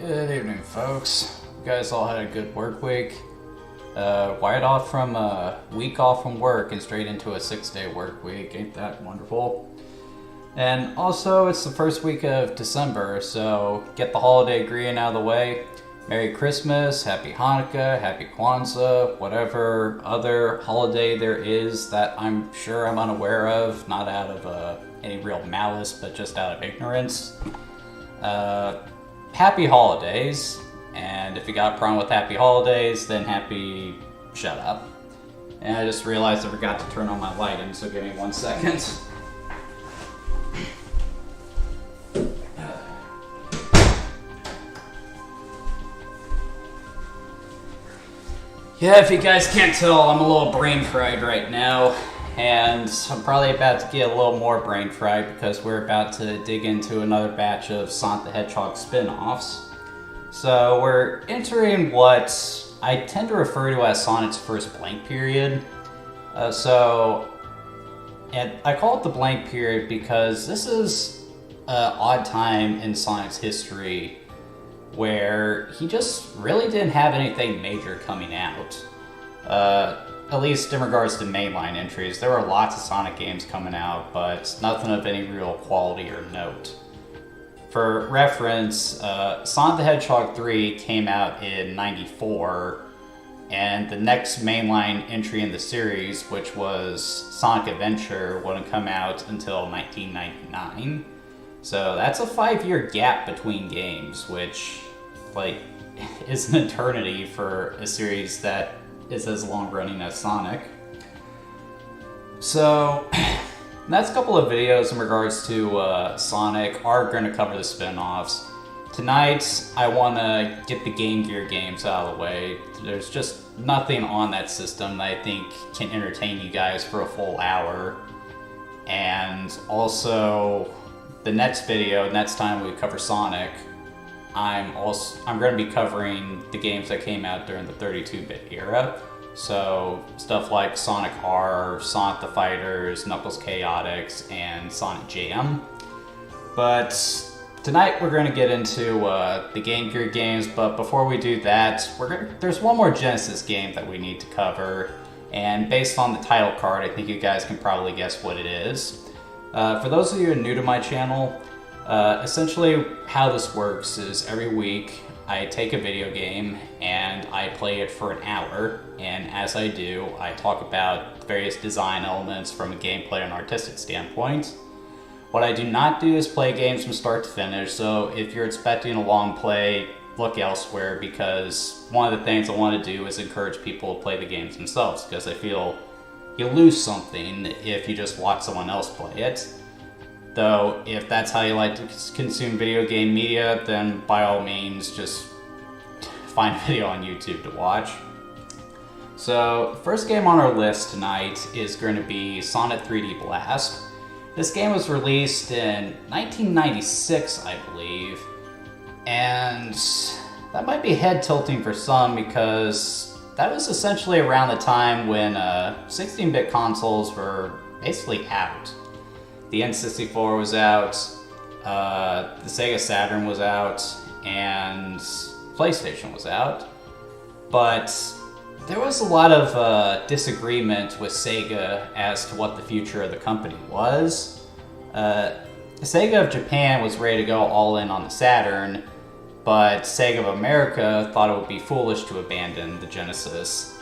Good evening, folks. You guys all had a good work week. Right off from a week off from work and straight into a 6-day work week. Ain't that wonderful? And also, it's the first week of December, so get the holiday greeting out of the way. Merry Christmas, Happy Hanukkah, Happy Kwanzaa, whatever other holiday there is that I'm sure I'm unaware of, not out of any real malice, but just out of ignorance. Happy holidays, and if you got a problem with happy holidays, then happy shut up. And I just realized I forgot to turn on my lighting, so give me 1 second. Yeah, if you guys can't tell, I'm a little brain fried right now, and I'm probably about to get a little more brain fried because we're about to dig into another batch of Sonic the Hedgehog spin-offs. So we're entering what I tend to refer to as Sonic's first blank period. And I call it the blank period because this is an odd time in Sonic's history where he just really didn't have anything major coming out. At least in regards to mainline entries. There were lots of Sonic games coming out, but nothing of any real quality or note. For reference, Sonic the Hedgehog 3 came out in '94, and the next mainline entry in the series, which was Sonic Adventure, wouldn't come out until 1999. So that's a 5-year gap between games, which, is an eternity for a series that is as long running as Sonic. So, that's a couple of videos in regards to Sonic. Are going to cover the spin-offs. Tonight, I want to get the Game Gear games out of the way. There's just nothing on that system that I think can entertain you guys for a full hour. And also, the next video, next time we cover Sonic, I'm going to be covering the games that came out during the 32-bit era. So stuff like Sonic R, Sonic the Fighters, Knuckles Chaotix, and Sonic Jam. But tonight we're going to get into the Game Gear games, but before we do that, there's one more Genesis game that we need to cover. And based on the title card, I think you guys can probably guess what it is. For those of you who are new to my channel, essentially how this works is every week I take a video game and I play it for an hour, and as I do, I talk about various design elements from a gameplay and artistic standpoint. What I do not do is play games from start to finish, so if you're expecting a long play, look elsewhere, because one of the things I want to do is encourage people to play the games themselves, because I feel you lose something if you just watch someone else play it. Though, if that's how you like to consume video game media, then by all means, just find a video on YouTube to watch. So, the first game on our list tonight is going to be Sonic 3D Blast. This game was released in 1996, I believe, and that might be head-tilting for some because that was essentially around the time when 16-bit consoles were basically out. The N64 was out, the Sega Saturn was out, and PlayStation was out. But there was a lot of disagreement with Sega as to what the future of the company was. Sega of Japan was ready to go all in on the Saturn, but Sega of America thought it would be foolish to abandon the Genesis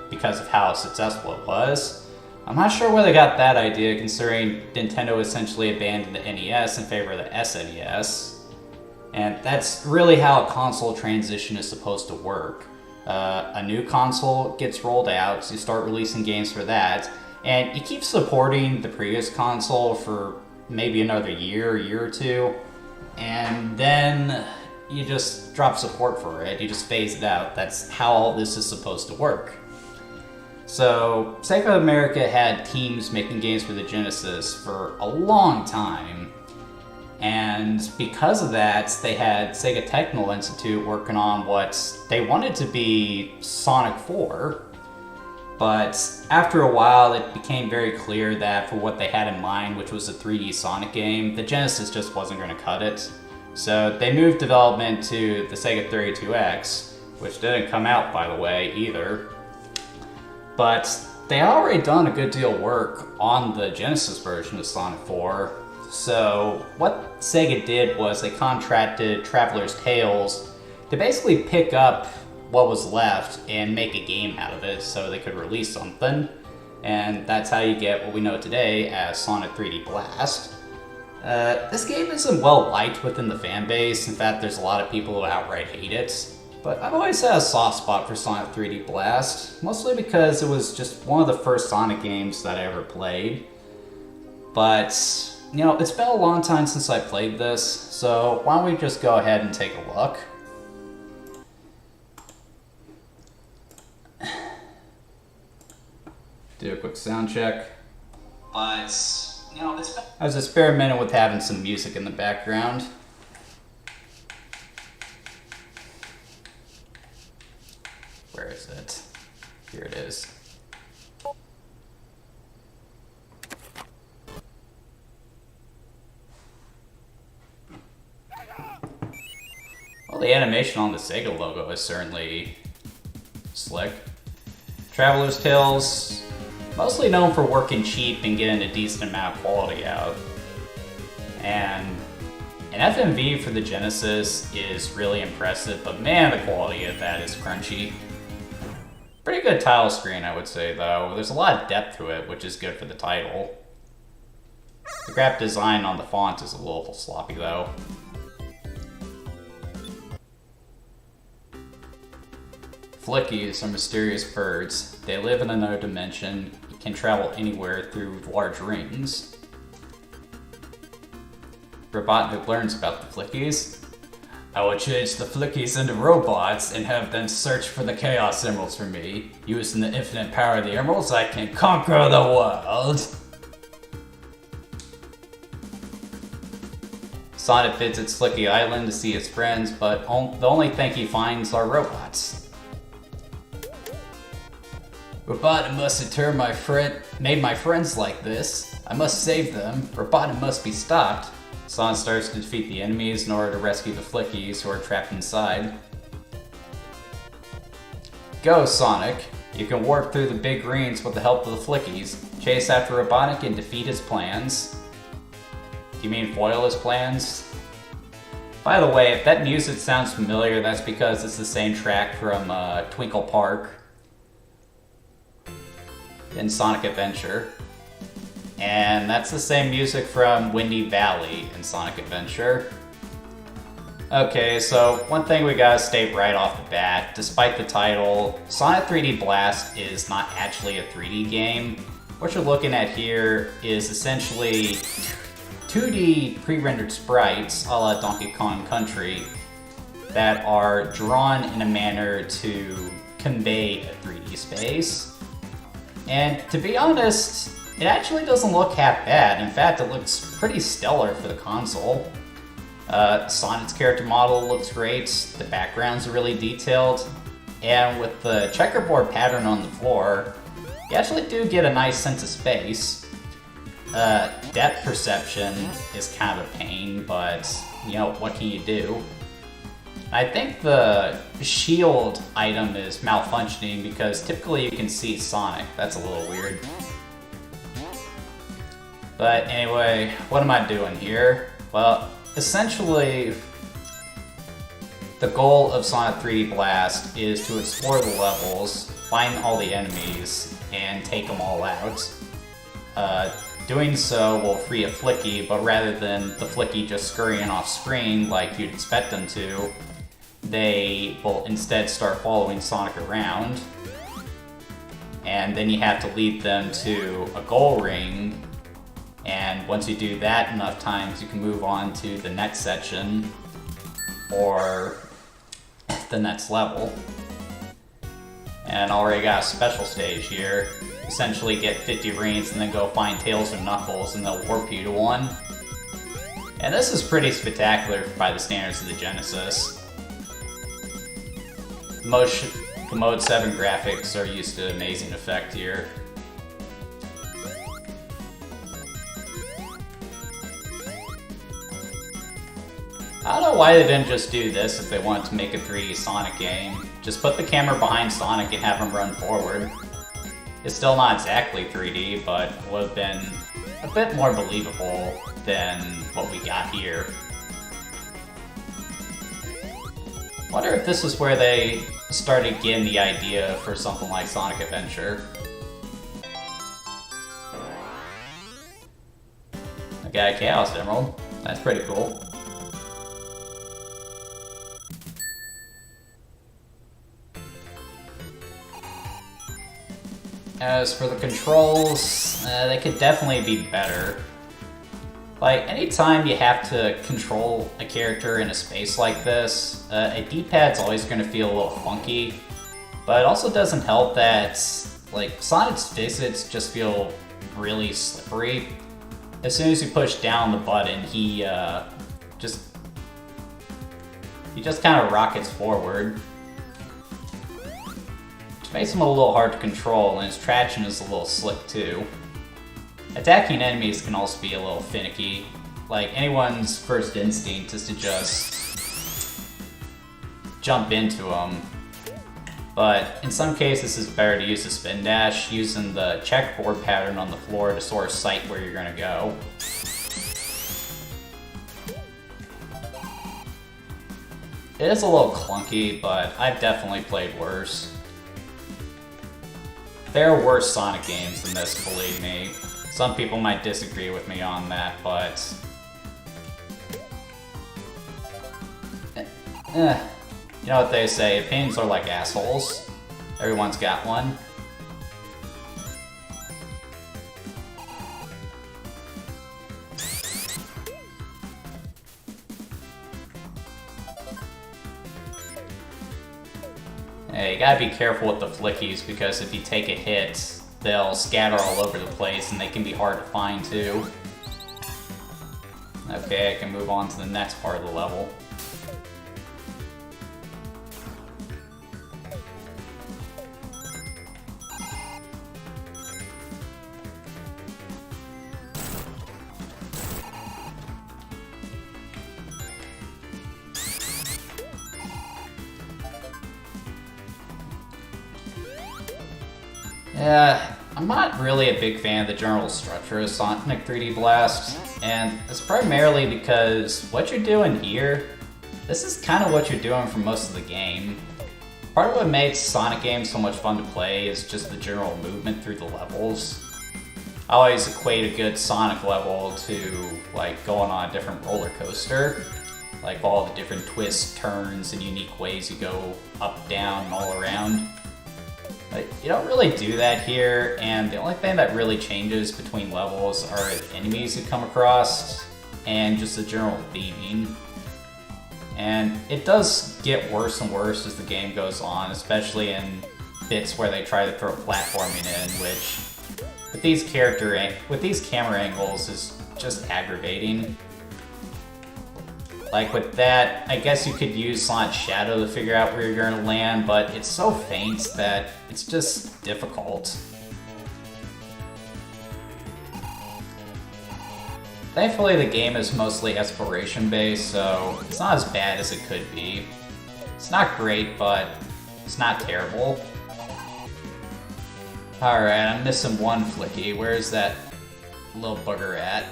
because of how successful it was. I'm not sure where they got that idea, considering Nintendo essentially abandoned the NES in favor of the SNES. And that's really how a console transition is supposed to work. A new console gets rolled out, so you start releasing games for that, and you keep supporting the previous console for maybe another year or two, and then you just drop support for it, you just phase it out. That's how all this is supposed to work. So, Sega of America had teams making games for the Genesis for a long time, and because of that, they had Sega Technical Institute working on what they wanted to be Sonic 4, but after a while it became very clear that for what they had in mind, which was a 3D Sonic game, the Genesis just wasn't going to cut it. So they moved development to the Sega 32X, which didn't come out, by the way, either. But they had already done a good deal of work on the Genesis version of Sonic 4. So what Sega did was they contracted Traveler's Tales to basically pick up what was left and make a game out of it so they could release something. And that's how you get what we know today as Sonic 3D Blast. This game isn't well liked within the fan base. In fact, there's a lot of people who outright hate it. But I've always had a soft spot for Sonic 3D Blast, mostly because it was just one of the first Sonic games that I ever played. But, you know, it's been a long time since I played this, so why don't we just go ahead and take a look. Do a quick sound check. But, you know, I was experimenting with having some music in the background. Where is it? Here it is. Well, the animation on the Sega logo is certainly slick. Traveler's Tales, mostly known for working cheap and getting a decent amount of quality out. And an FMV for the Genesis is really impressive, but man, the quality of that is crunchy. Pretty good title screen, I would say, though. There's a lot of depth to it, which is good for the title. The graphic design on the font is a little sloppy, though. Flickies are mysterious birds. They live in another dimension, can travel anywhere through large rings. Robotnik learns about the Flickies. I will change the Flickies into robots and have them search for the Chaos Emeralds for me. Using the infinite power of the emeralds, I can conquer the world! Sonic visits Flicky Island to see his friends, but the only thing he finds are robots. Robotnik must have made my friends like this. I must save them. Robotnik must be stopped. Sonic starts to defeat the enemies in order to rescue the Flickies who are trapped inside. Go, Sonic! You can warp through the big greens with the help of the Flickies. Chase after Robotnik and defeat his plans. Do you mean foil his plans? By the way, if that music sounds familiar, that's because it's the same track from Twinkle Park in Sonic Adventure. And that's the same music from Windy Valley in Sonic Adventure. Okay, so one thing we gotta state right off the bat, despite the title, Sonic 3D Blast is not actually a 3D game. What you're looking at here is essentially 2D pre-rendered sprites a la Donkey Kong Country that are drawn in a manner to convey a 3D space. And to be honest, it actually doesn't look half bad. In fact, it looks pretty stellar for the console. Sonic's character model looks great, the backgrounds are really detailed, and with the checkerboard pattern on the floor, you actually do get a nice sense of space. Depth perception is kind of a pain, but, you know, what can you do? I think the shield item is malfunctioning because typically you can see Sonic. That's a little weird. But anyway, what am I doing here? Well, essentially, the goal of Sonic 3D Blast is to explore the levels, find all the enemies, and take them all out. Doing so will free a Flicky, but rather than the Flicky just scurrying off screen like you'd expect them to, they will instead start following Sonic around. And then you have to lead them to a goal ring, and once you do that enough times, you can move on to the next section or the next level. And I already got a special stage here. Essentially get 50 rings and then go find Tails or Knuckles and they'll warp you to one. And this is pretty spectacular by the standards of the Genesis. The Mode 7 graphics are used to amazing effect here. I don't know why they didn't just do this if they wanted to make a 3D Sonic game. Just put the camera behind Sonic and have him run forward. It's still not exactly 3D, but would have been a bit more believable than what we got here. Wonder if this is where they started getting the idea for something like Sonic Adventure. I got a Chaos Emerald. That's pretty cool. As for the controls, they could definitely be better. Like, anytime you have to control a character in a space like this, a D-pad's always going to feel a little funky. But it also doesn't help that, like, Sonic's physics just feel really slippery. As soon as you push down the button, he just kind of rockets forward. Which makes him a little hard to control, and his traction is a little slick too. Attacking enemies can also be a little finicky. Like, anyone's first instinct is to just jump into them. But in some cases it's better to use the spin dash, using the checkerboard pattern on the floor to sort of sight where you're gonna go. It is a little clunky, but I've definitely played worse. There are worse Sonic games than this, believe me. Some people might disagree with me on that, but... You know what they say, opinions are like assholes. Everyone's got one. Hey, you gotta be careful with the flickies, because if you take a hit, they'll scatter all over the place and they can be hard to find too. Okay, I can move on to the next part of the level. Yeah, I'm not really a big fan of the general structure of Sonic 3D Blast, and it's primarily because what you're doing here, this is kind of what you're doing for most of the game. Part of what makes Sonic games so much fun to play is just the general movement through the levels. I always equate a good Sonic level to, like, going on a different roller coaster. Like, all the different twists, turns, and unique ways you go up, down, and all around. But you don't really do that here, and the only thing that really changes between levels are the enemies you come across, and just the general theming. And it does get worse and worse as the game goes on, especially in bits where they try to throw platforming in, which with these camera angles is just aggravating. Like with that, I guess you could use Sonic's Shadow to figure out where you're going to land, but it's so faint that it's just difficult. Thankfully, the game is mostly exploration-based, so it's not as bad as it could be. It's not great, but it's not terrible. Alright, I'm missing one flicky. Where's that little bugger at?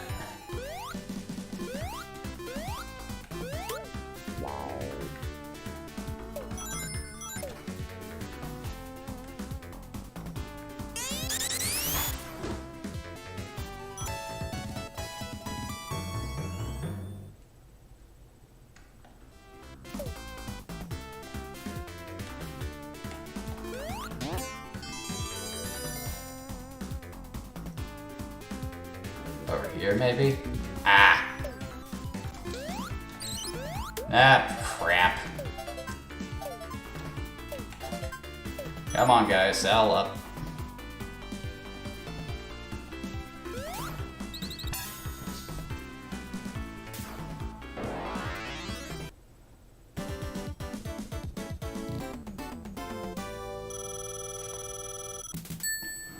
Over here, maybe? Ah! Ah, crap. Come on, guys, saddle up.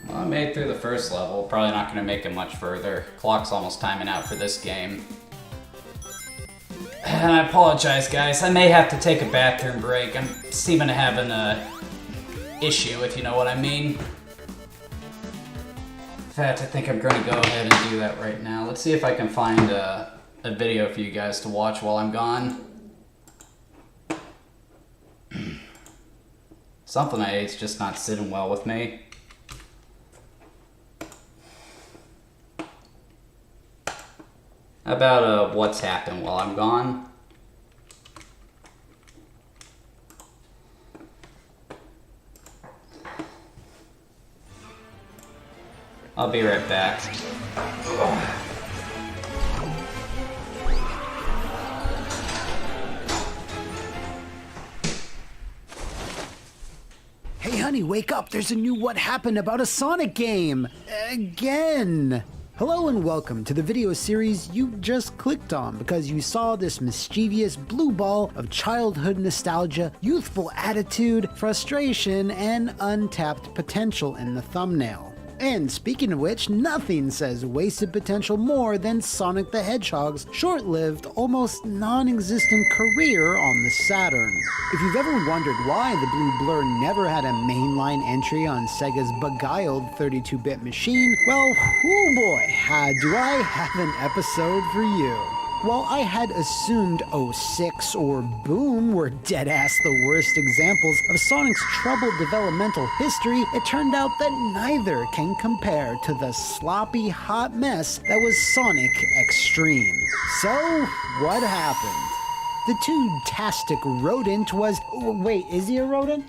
Well, I made it through the first level, probably not going to make it much further. Clock's almost timing out for this game. And I apologize, guys. I may have to take a bathroom break. I'm seeming to have an issue, if you know what I mean. In fact, I think I'm going to go ahead and do that right now. Let's see if I can find a video for you guys to watch while I'm gone. Something I ate's just not sitting well with me. How about what's happened while I'm gone? I'll be right back. Hey honey, wake up! There's a new What Happened about a Sonic game! Again! Hello and welcome to the video series you just clicked on because you saw this mischievous blue ball of childhood nostalgia, youthful attitude, frustration, and untapped potential in the thumbnail. And speaking of which, nothing says wasted potential more than Sonic the Hedgehog's short-lived, almost non-existent career on the Saturn. If you've ever wondered why the Blue Blur never had a mainline entry on Sega's beguiled 32-bit machine, well, oh boy, do I have an episode for you. While I had assumed 06 or Boom were dead-ass the worst examples of Sonic's troubled developmental history, it turned out that neither can compare to the sloppy hot mess that was Sonic Extreme. So, what happened? The two-tastic rodent was... Wait, is he a rodent?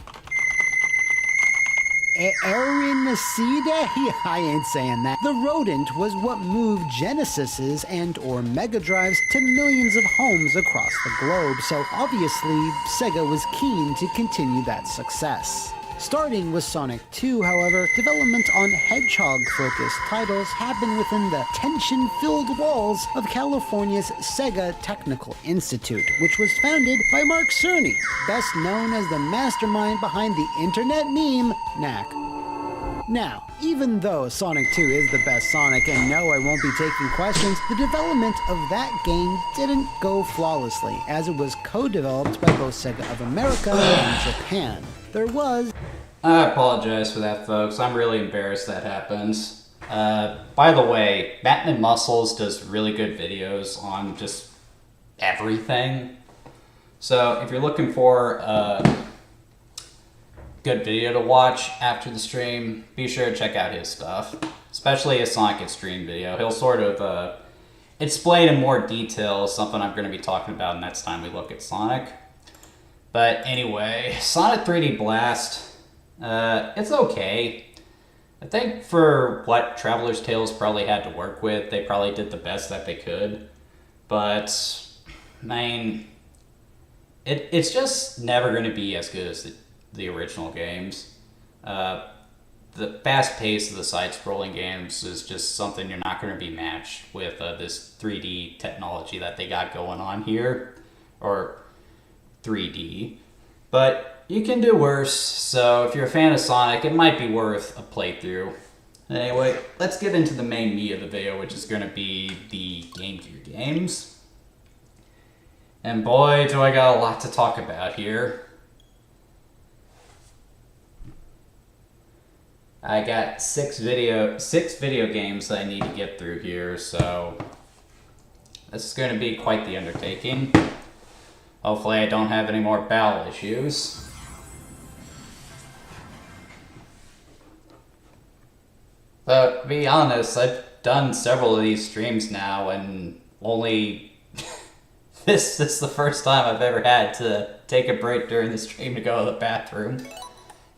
Erinacida? I ain't saying that. The rodent was what moved Genesises and or Mega Drives to millions of homes across the globe, so obviously Sega was keen to continue that success. Starting with Sonic 2, however, development on Hedgehog-focused titles happened within the tension-filled walls of California's Sega Technical Institute, which was founded by Mark Cerny, best known as the mastermind behind the internet meme, Knack. Now, even though Sonic 2 is the best Sonic, and no, I won't be taking questions, the development of that game didn't go flawlessly, as it was co-developed by both Sega of America and Japan. There was... I apologize for that, folks. I'm really embarrassed that happens. By the way, Batman Muscles does really good videos on just everything. So if you're looking for a good video to watch after the stream, be sure to check out his stuff. Especially his Sonic Extreme video. He'll sort of explain in more detail something I'm going to be talking about next time we look at Sonic. But anyway, Sonic 3D Blast, it's okay. I think for what Traveler's Tales probably had to work with, they probably did the best that they could. But, I mean, it's just never going to be as good as the original games. The fast pace of the side-scrolling games is just something you're not going to be matched with this 3D technology that they got going on here. Or 3D, but you can do worse, so if you're a fan of Sonic, it might be worth a playthrough. Anyway, let's get into the main meat of the video, which is going to be the Game Gear games. And boy, do I got a lot to talk about here. I got six video games that I need to get through here, so this is going to be quite the undertaking. Hopefully I don't have any more bowel issues. But to be honest, I've done several of these streams now, and only this is the first time I've ever had to take a break during the stream to go to the bathroom.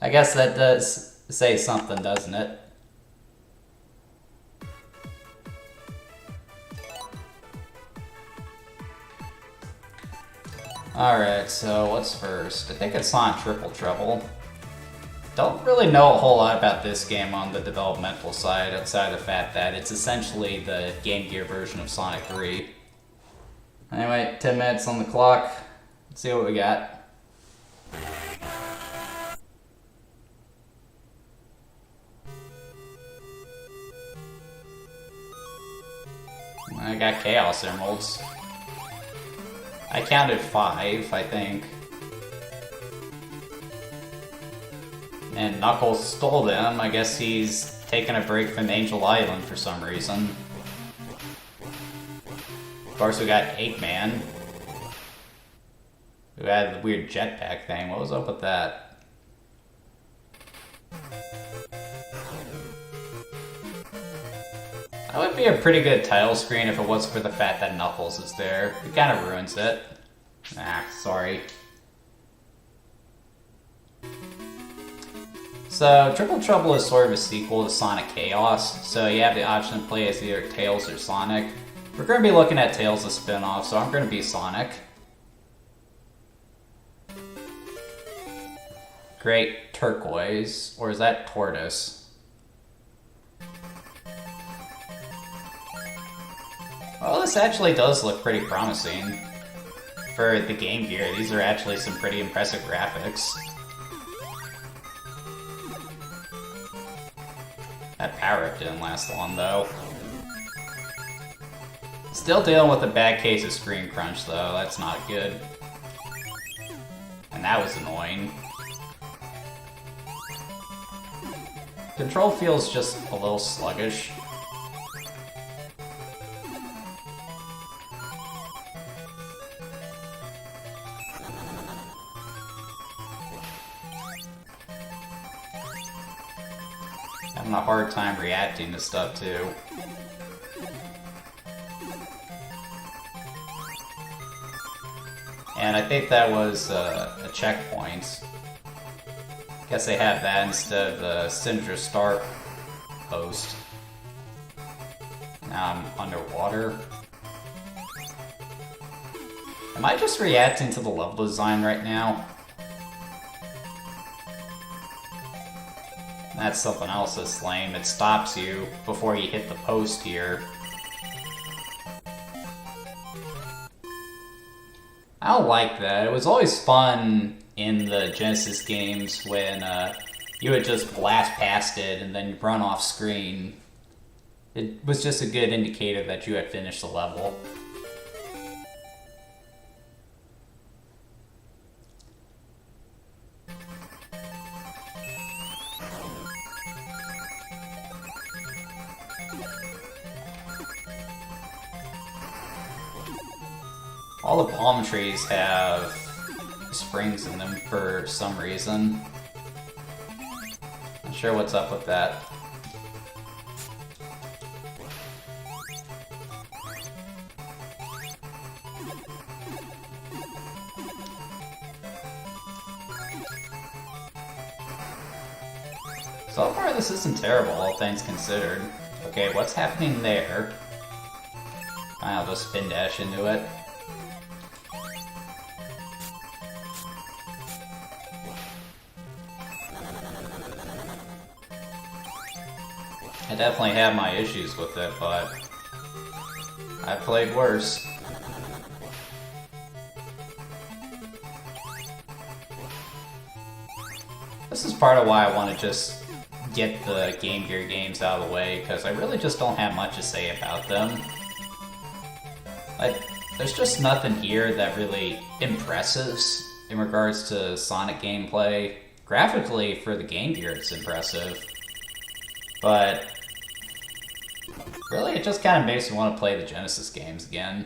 I guess that does say something, doesn't it? Alright, so what's first? I think it's on Triple Trouble. Don't really know a whole lot about this game on the developmental side, outside of the fact that it's essentially the Game Gear version of Sonic 3. Anyway, 10 minutes on the clock. Let's see what we got. I got Chaos Emeralds. I counted 5, I think. And Knuckles stole them. I guess he's taking a break from Angel Island for some reason. Of course, we got Eggman, who had the weird jetpack thing. What was up with that? That would be a pretty good title screen if it wasn't for the fact that Knuckles is there. It kind of ruins it. Ah, sorry. So, Triple Trouble is sort of a sequel to Sonic Chaos, so you have the option to play as either Tails or Sonic. We're going to be looking at Tails as spin-off, so I'm going to be Sonic. Great turquoise, or is that tortoise? Well, this actually does look pretty promising. For the Game Gear, these are actually some pretty impressive graphics. That power-up didn't last long, though. Still dealing with a bad case of screen crunch, though. That's not good. And that was annoying. Control feels just a little sluggish. Having a hard time reacting to stuff, too. And I think that was a checkpoint. Guess they have that instead of the Cinder Star post. Now I'm underwater. Am I just reacting to the level design right now? That's something else that's lame. It stops you before you hit the post here. I don't like that. It was always fun in the Genesis games when you would just blast past it and then run off screen. It was just a good indicator that you had finished the level. All the palm trees have springs in them for some reason. Not sure what's up with that. So far, this isn't terrible, all things considered. Okay, what's happening there? I'll just spin dash into it. I definitely have my issues with it, but I've played worse. This is part of why I want to just get the Game Gear games out of the way, because I really just don't have much to say about them. There's just nothing here that really impresses in regards to Sonic gameplay. Graphically, for the Game Gear, it's impressive. But really, it just kind of makes me want to play the Genesis games again.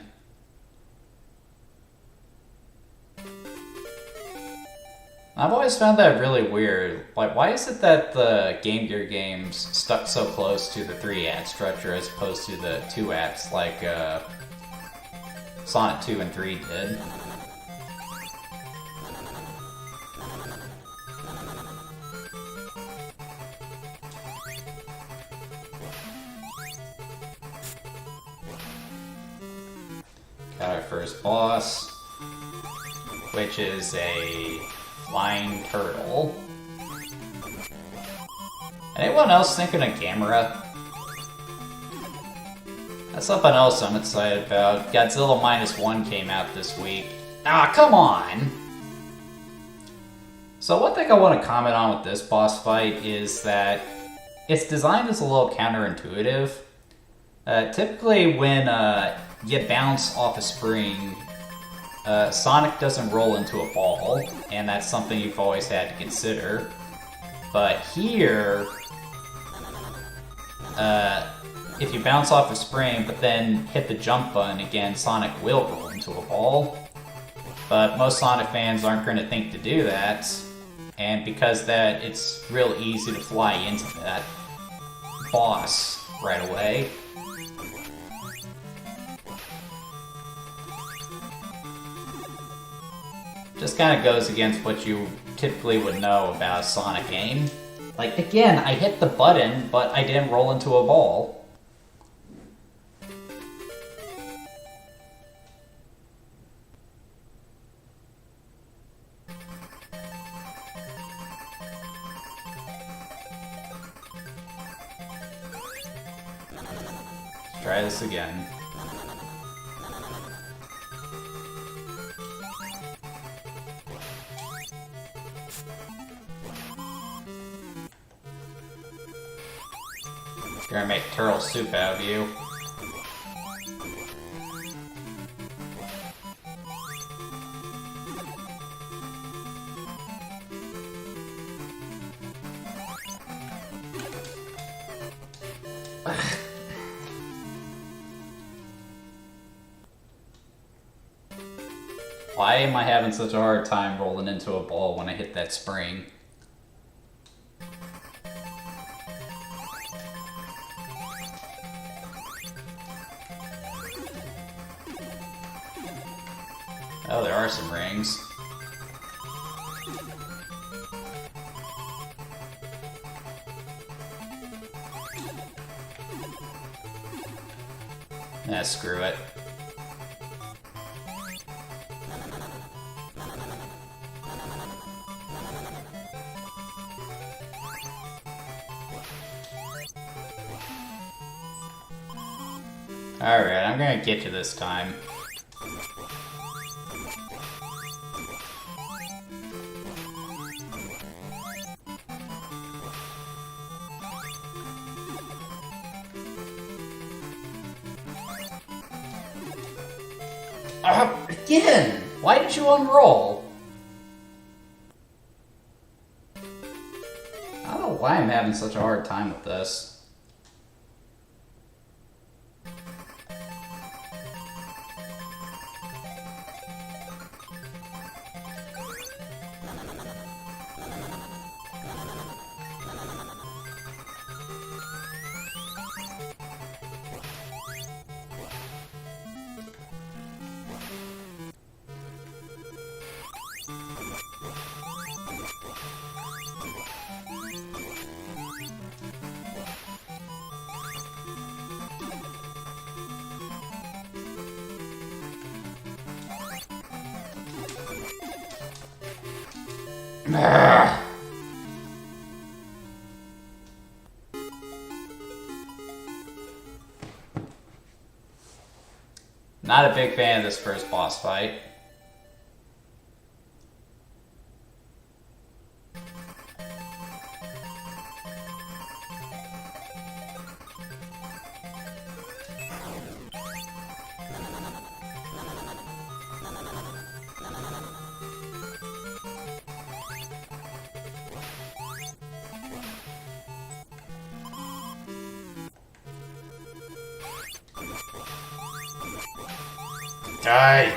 I've always found that really weird. Like, why is it that the Game Gear games stuck so close to the 3-act structure as opposed to the 2 acts like Sonic 2 and 3 did? Got our first boss, which is a flying turtle. Anyone else thinking of Gamera? That's something else I'm excited about. Godzilla -1 came out this week. Ah, come on! So one thing I want to comment on with this boss fight is that its design is a little counterintuitive. Typically when you bounce off a spring, Sonic doesn't roll into a ball, and that's something you've always had to consider. But here, if you bounce off a spring, but then hit the jump button again, Sonic will roll into a ball. But most Sonic fans aren't going to think to do that, and because that, it's real easy to fly into that boss right away. Just kind of goes against what you typically would know about a Sonic game. Like, again, I hit the button, but I didn't roll into a ball. Let's try this again. Gonna make turtle soup out of you. Why am I having such a hard time rolling into a ball when I hit that spring? Oh, there are some rings. Nah, screw it. Alright, I'm gonna get you this time. Again! Why did you unroll? I don't know why I'm having such a hard time with this. Not a big fan of this first boss fight. Die!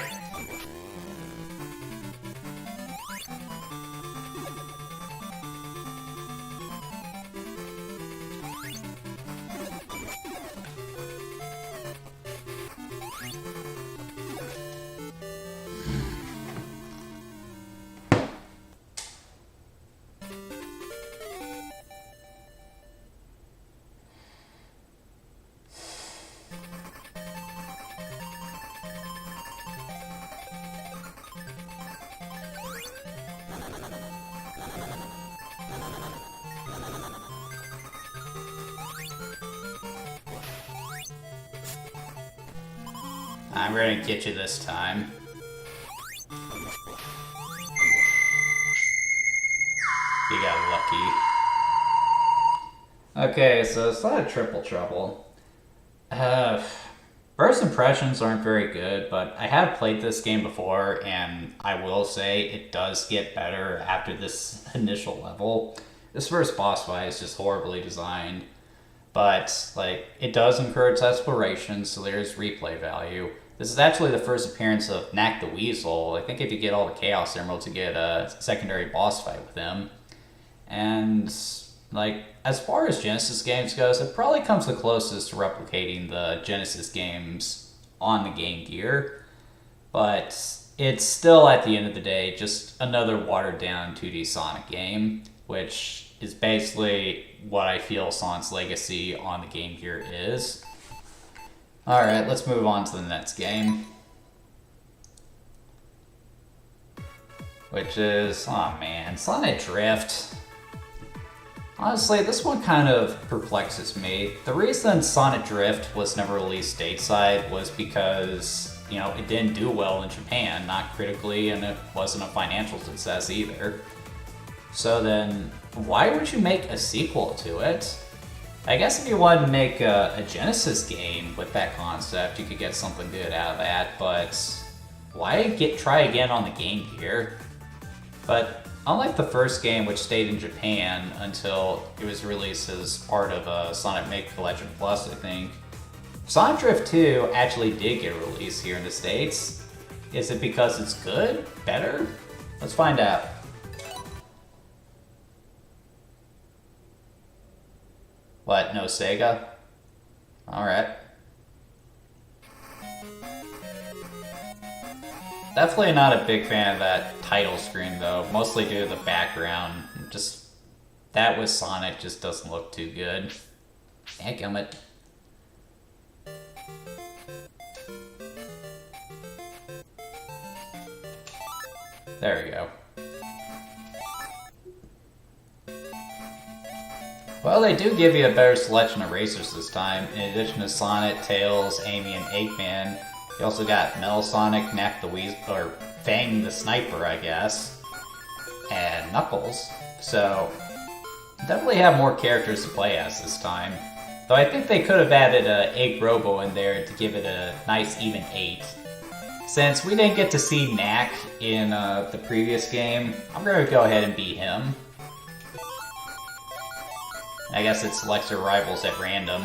I'm gonna get you this time. You got lucky. Okay, so it's not a triple trouble. First impressions aren't very good, but I have played this game before, and I will say it does get better after this initial level. This first boss fight is just horribly designed, but like it does encourage exploration, so there's replay value. This is actually the first appearance of Knack the Weasel. I think if you get all the Chaos Emeralds, you get a secondary boss fight with him. And like, as far as Genesis games goes, it probably comes the closest to replicating the Genesis games on the Game Gear. But it's still, at the end of the day, just another watered-down 2D Sonic game, which is basically what I feel Sonic's legacy on the Game Gear is. Alright, let's move on to the next game. Which is, oh man, Sonic Drift. Honestly, this one kind of perplexes me. The reason Sonic Drift was never released stateside was because, you know, it didn't do well in Japan, not critically, and it wasn't a financial success either. So then, why would you make a sequel to it? I guess if you wanted to make a Genesis game with that concept, you could get something good out of that, but why try again on the Game Gear? But unlike the first game, which stayed in Japan until it was released as part of Sonic Make Collection Plus, I think, Sonic Drift 2 actually did get released here in the States. Is it because it's good? Better? Let's find out. What, no Sega? Alright. Definitely not a big fan of that title screen though, mostly due to the background. Just, that with Sonic just doesn't look too good. Dadgummit. There we go. Well, they do give you a better selection of racers this time. In addition to Sonic, Tails, Amy, and Eggman, you also got Metal Sonic, Knack the Weasel, or Fang the Sniper, I guess, and Knuckles. So, definitely have more characters to play as this time. Though I think they could have added Egg Robo in there to give it a nice even 8. Since we didn't get to see Knack in the previous game, I'm going to go ahead and beat him. I guess it selects your rivals at random.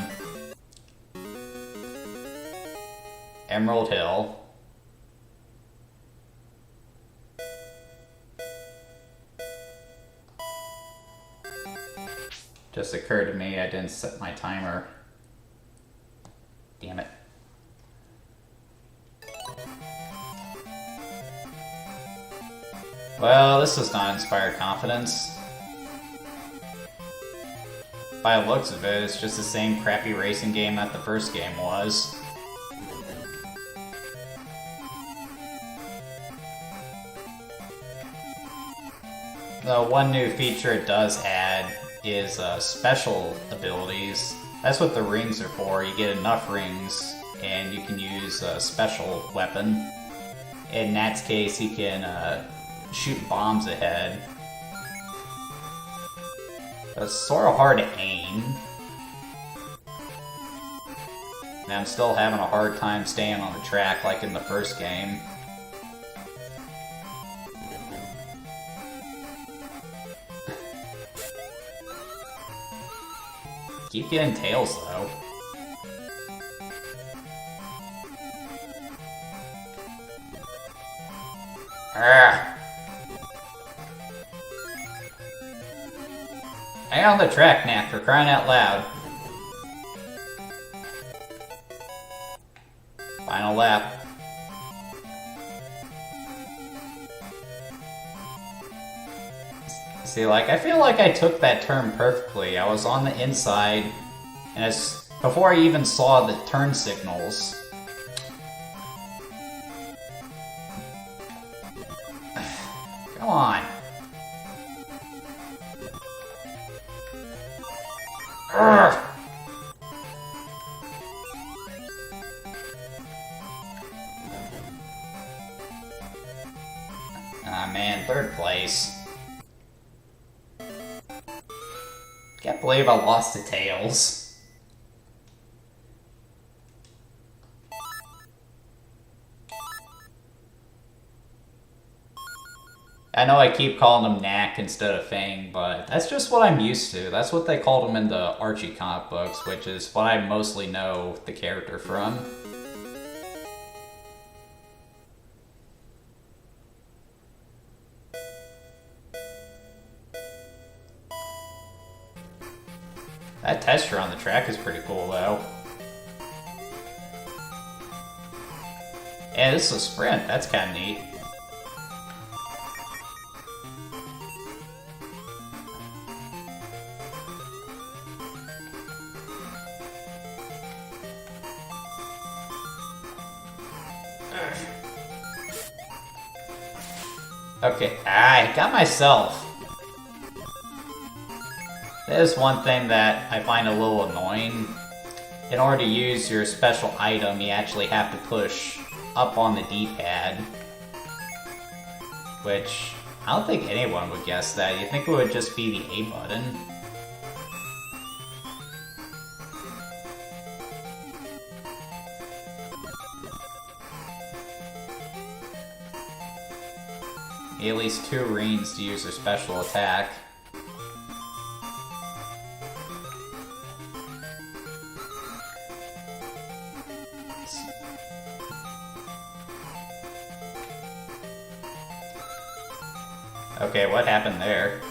Emerald Hill. Just occurred to me I didn't set my timer. Damn it. Well, this does not inspire confidence. By the looks of it, it's just the same crappy racing game that the first game was. The one new feature it does add is special abilities. That's what the rings are for. You get enough rings, and you can use a special weapon. In Nat's case, he can shoot bombs ahead. It's sort of hard to aim. And I'm still having a hard time staying on the track like in the first game. Keep getting Tails though. Arrgh. Hang on the track, Knack, for crying out loud. Final lap. See, like, I feel like I took that turn perfectly. I was on the inside, and it's before I even saw the turn signals. Come on. Urgh. Ah man, third place. Can't believe I lost to Tails. I know I keep calling him Knack instead of Fang, but that's just what I'm used to. That's what they called him in the Archie comic books, which is what I mostly know the character from. That texture on the track is pretty cool, though. Yeah, this is a sprint. That's kind of neat. Okay, I got myself. That is one thing that I find a little annoying. In order to use your special item, you actually have to push up on the D-pad. Which, I don't think anyone would guess that. You think it would just be the A button. You need at least 2 rings to use their special attack. Okay, what happened there?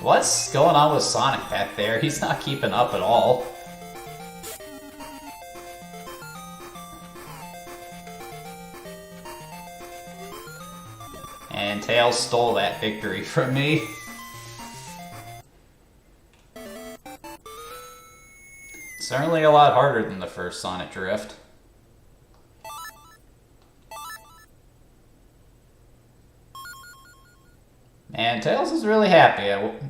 What's going on with Sonic back there? He's not keeping up at all. And Tails stole that victory from me. Certainly a lot harder than the first Sonic Drift. And Tails is really happy.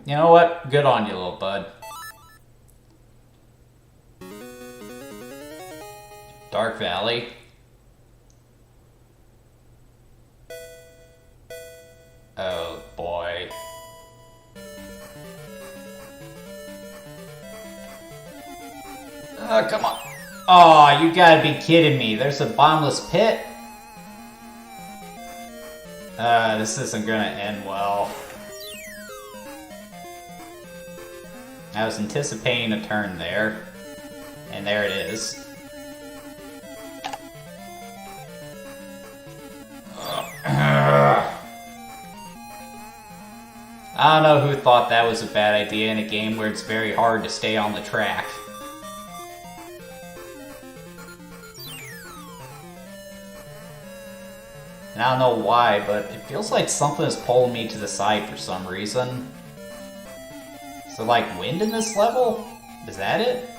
You know what? Good on you, little bud. Dark Valley. Oh, boy. Oh, come on. Oh, you gotta be kidding me. There's a bottomless pit? This isn't gonna end well. I was anticipating a turn there. And there it is. I don't know who thought that was a bad idea in a game where it's very hard to stay on the track. And I don't know why, but it feels like something is pulling me to the side for some reason. Is there like wind in this level? Is that it?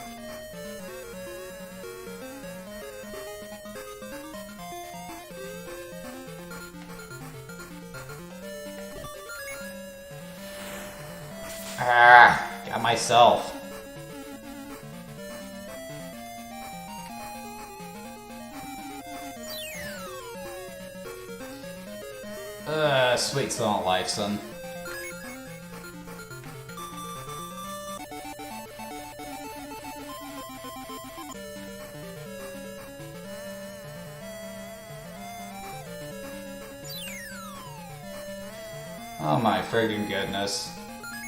Ah, got myself. Sweet Silent Life, son. Oh my friggin' goodness.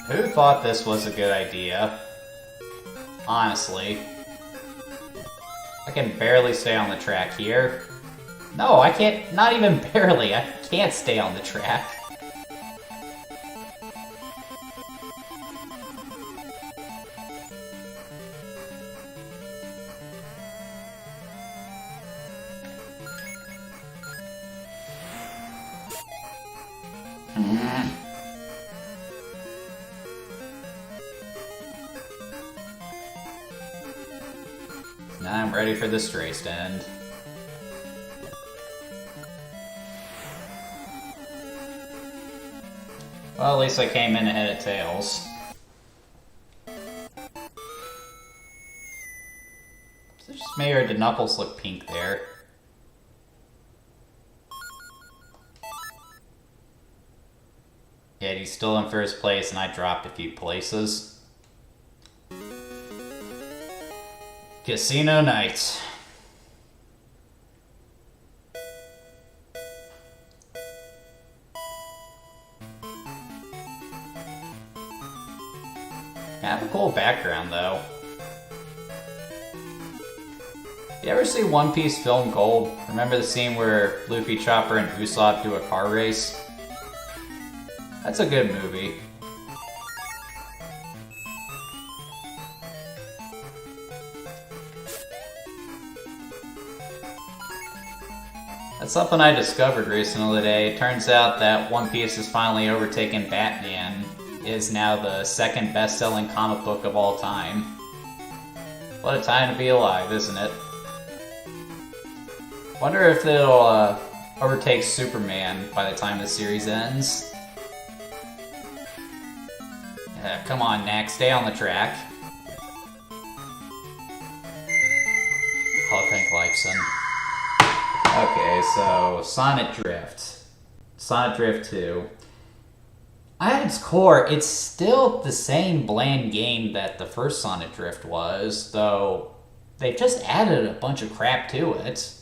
Who thought this was a good idea? Honestly. I can barely stay on the track here. No, I can't, not even barely, I can't stay on the track. Now I'm ready for this race to end. Well, at least I came in ahead of Tails. Is it just me, or did Knuckles look pink there? Yeah, he's still in first place and I dropped a few places. Casino Night. Kind of a cool background, though. You ever see One Piece Film Gold? Remember the scene where Luffy, Chopper, and Usopp do a car race? That's a good movie. That's something I discovered recently today. It turns out that One Piece has finally overtaken Batman. It is now the second best-selling comic book of all time. What a time to be alive, isn't it? Wonder if it'll overtake Superman by the time the series ends. Come on, Knack, stay on the track. Oh, thank Lifeson. Okay, so Sonic Drift. Sonic Drift 2. At its core, it's still the same bland game that the first Sonic Drift was, though they've just added a bunch of crap to it.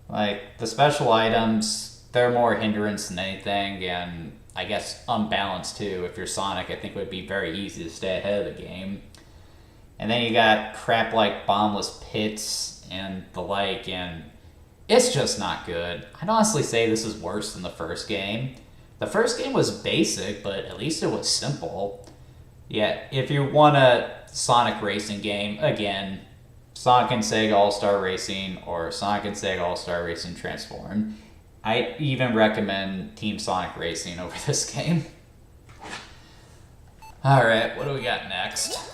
Like, the special items, they're more hindrance than anything, and I guess unbalanced too. If you're Sonic, I think it would be very easy to stay ahead of the game. And then you got crap like bombless pits and the like, and it's just not good. I'd honestly say this is worse than the first game. The first game was basic, but at least it was simple. Yeah, if you want a Sonic racing game, again, Sonic and Sega All-Star Racing or Sonic and Sega All-Star Racing Transformed. I even recommend Team Sonic Racing over this game. Alright, what do we got next?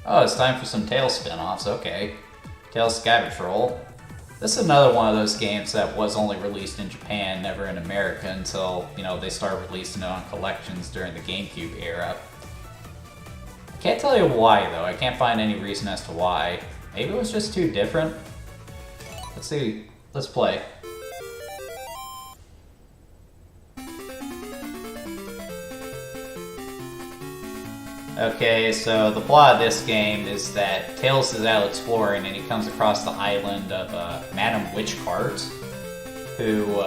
Oh, it's time for some Tails spin-offs, okay. Tails Sky Patrol. This is another one of those games that was only released in Japan, never in America, until, they started releasing it on collections during the GameCube era. I can't tell you why, though. I can't find any reason as to why. Maybe it was just too different? Let's see. Let's play. Okay, so the plot of this game is that Tails is out exploring and he comes across the island of Madam Witchcart, who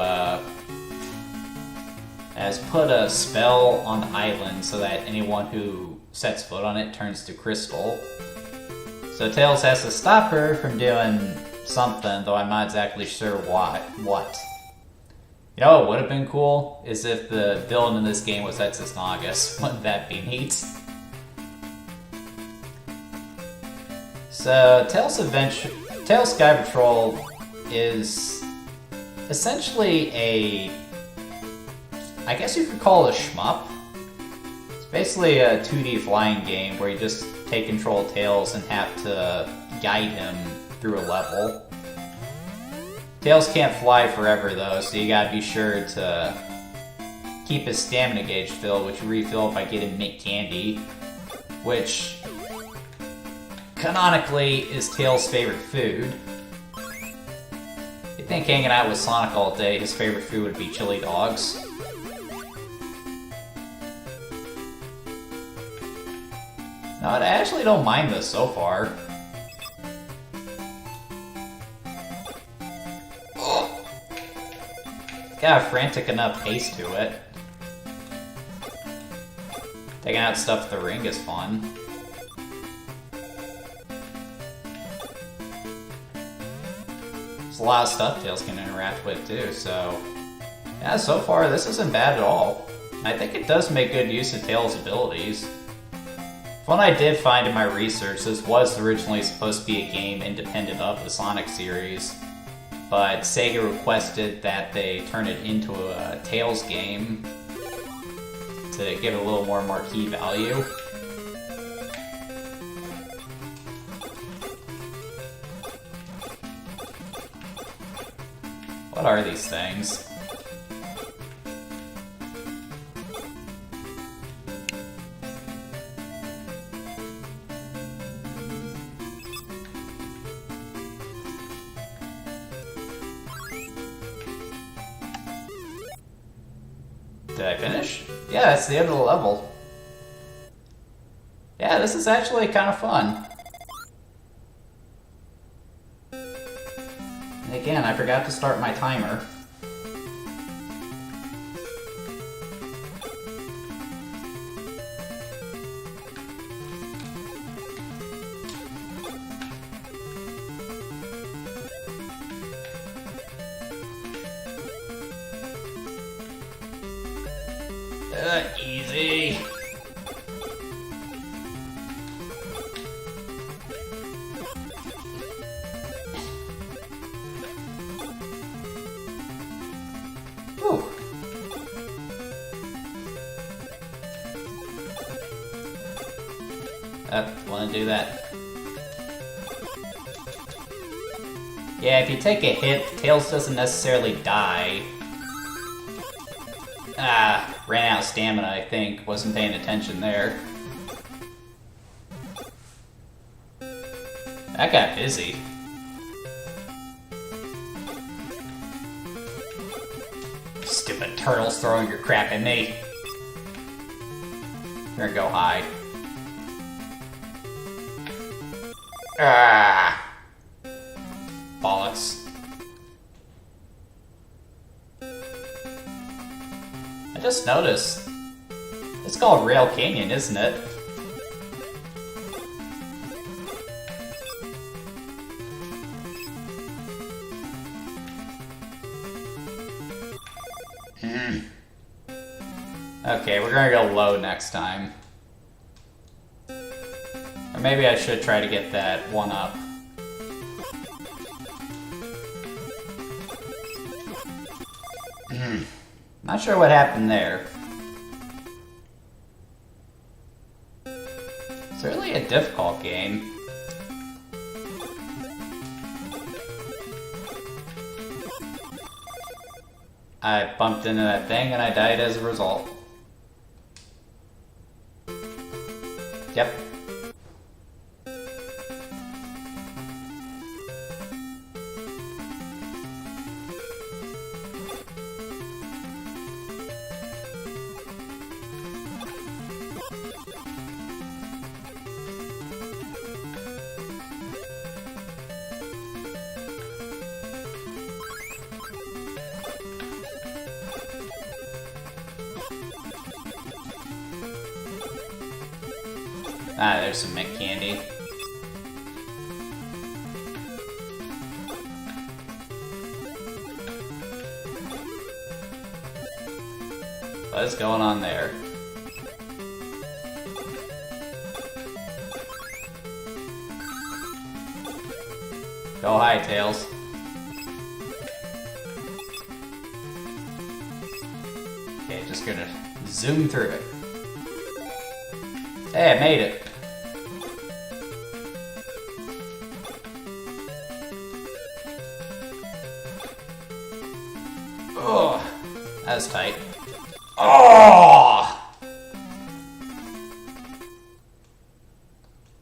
has put a spell on the island so that anyone who sets foot on it turns to crystal. So Tails has to stop her from doing something, though I'm not exactly sure what. You know what would have been cool? Is if the villain in this game was Exus Nagus. Wouldn't that be neat? So, Tails Sky Patrol is essentially I guess you could call it a shmup. It's basically a 2D flying game where you just take control of Tails and have to guide him through a level. Tails can't fly forever though, so you gotta be sure to keep his stamina gauge filled, which you refill by getting mint candy, which canonically is Tails' favorite food. You'd think hanging out with Sonic all day, his favorite food would be chili dogs. No, I actually don't mind this so far. Got a frantic enough pace to it. Taking out stuff at the ring is fun. There's a lot of stuff Tails can interact with too, so yeah, so far this isn't bad at all. I think it does make good use of Tails' abilities. What I did find in my research, this was originally supposed to be a game independent of the Sonic series, but Sega requested that they turn it into a Tails game to give it a little more marquee value. What are these things? Did I finish? Yeah, that's the end of the level. Yeah, this is actually kind of fun. And again, I forgot to start my timer. Easy. Whew. Want to do that. Yeah, if you take a hit, Tails doesn't necessarily die. Ran out of stamina, I think. Wasn't paying attention there. That got busy. Stupid turtles throwing your crap at me. You're gonna go high. Bollocks. I just noticed. It's called Rail Canyon, isn't it? Okay, we're gonna go low next time. Or maybe I should try to get that one up. Not sure what happened there. It's really a difficult game. I bumped into that thing and I died as a result. Yep. There's some mint candy. What is going on there? Go high, Tails. Okay, just gonna zoom through it. Hey, I made it. Oh, that was tight. Oh!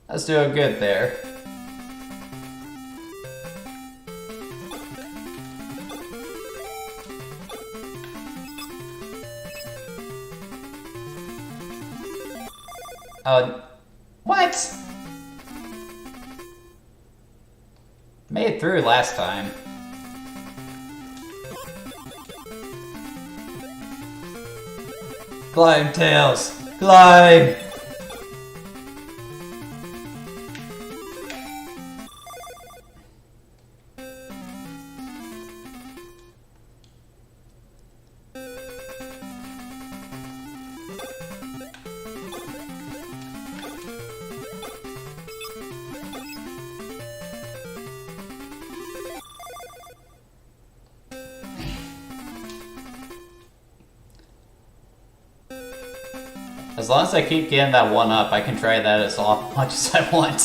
That's doing good there. What? Made it through last time. Climb, Tails! Climb! As long as I keep getting that one up, I can try that as much as I want.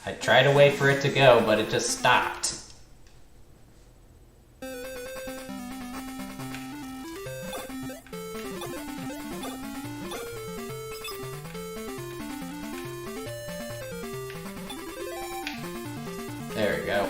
I tried to wait for it to go, but it just stopped. There we go.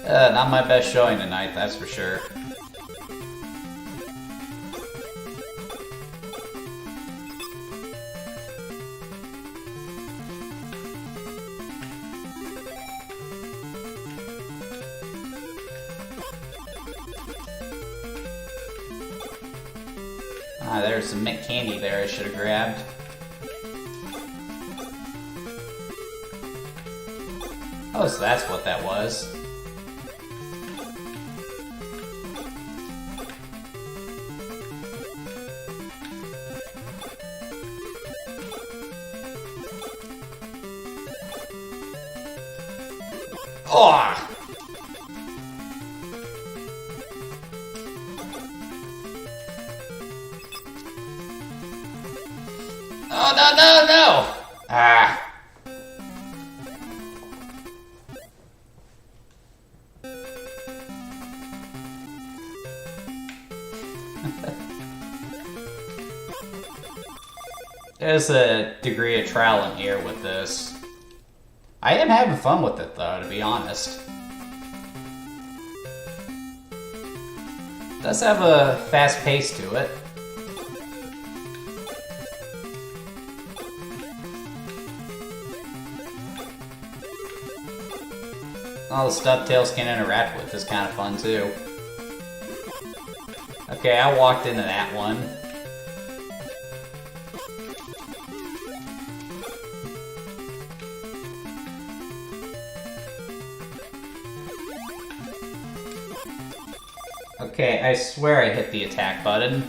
Not my best showing tonight, that's for sure. Ah, there's some mint candy there I should have grabbed. Oh, so that's what that was. Oh! Oh, no, no, no! Ah. There's a degree of trial and error with this. I am having fun with it, though, to be honest. It does have a fast pace to it. All the stuff Tails can interact with is kind of fun, too. Okay, I walked into that one. Okay, I swear I hit the attack button.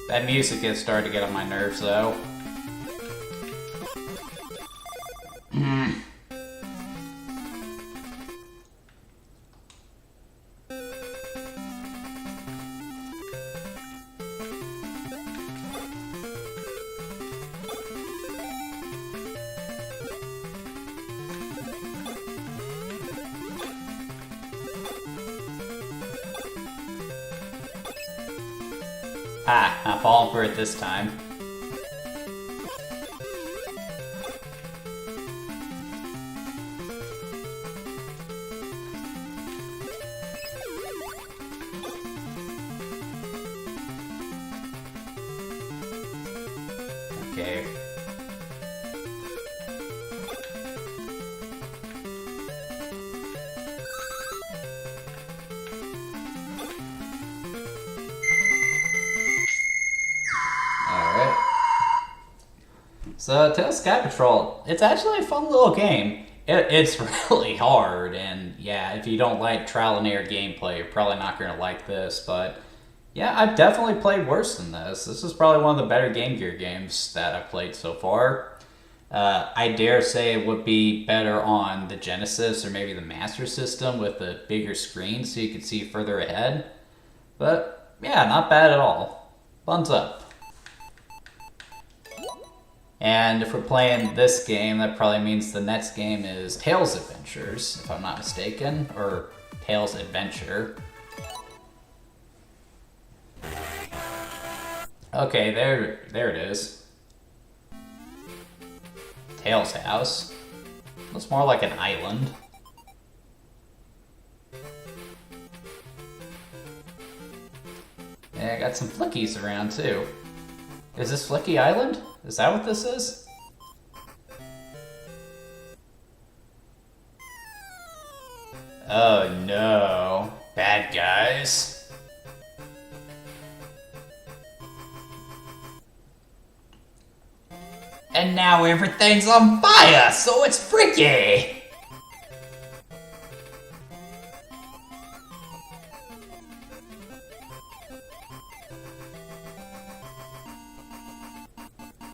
That music is starting to get on my nerves, though. Ah, not falling for it this time. Okay. So, Tails Sky Patrol, it's actually a fun little game. It's really hard, and yeah, if you don't like trial and error gameplay, you're probably not going to like this, but yeah, I've definitely played worse than this. This is probably one of the better Game Gear games that I've played so far. I dare say it would be better on the Genesis or maybe the Master System with a bigger screen so you could see further ahead. But yeah, not bad at all. Thumbs up. And if we're playing this game, that probably means the next game is Tails Adventures, if I'm not mistaken, or Tails Adventure. Okay, there it is. Tails' house. Looks more like an island. Yeah, I got some flickies around too. Is this Flicky Island? Is that what this is? Oh no. Bad guys. And now everything's on fire, so it's freaky!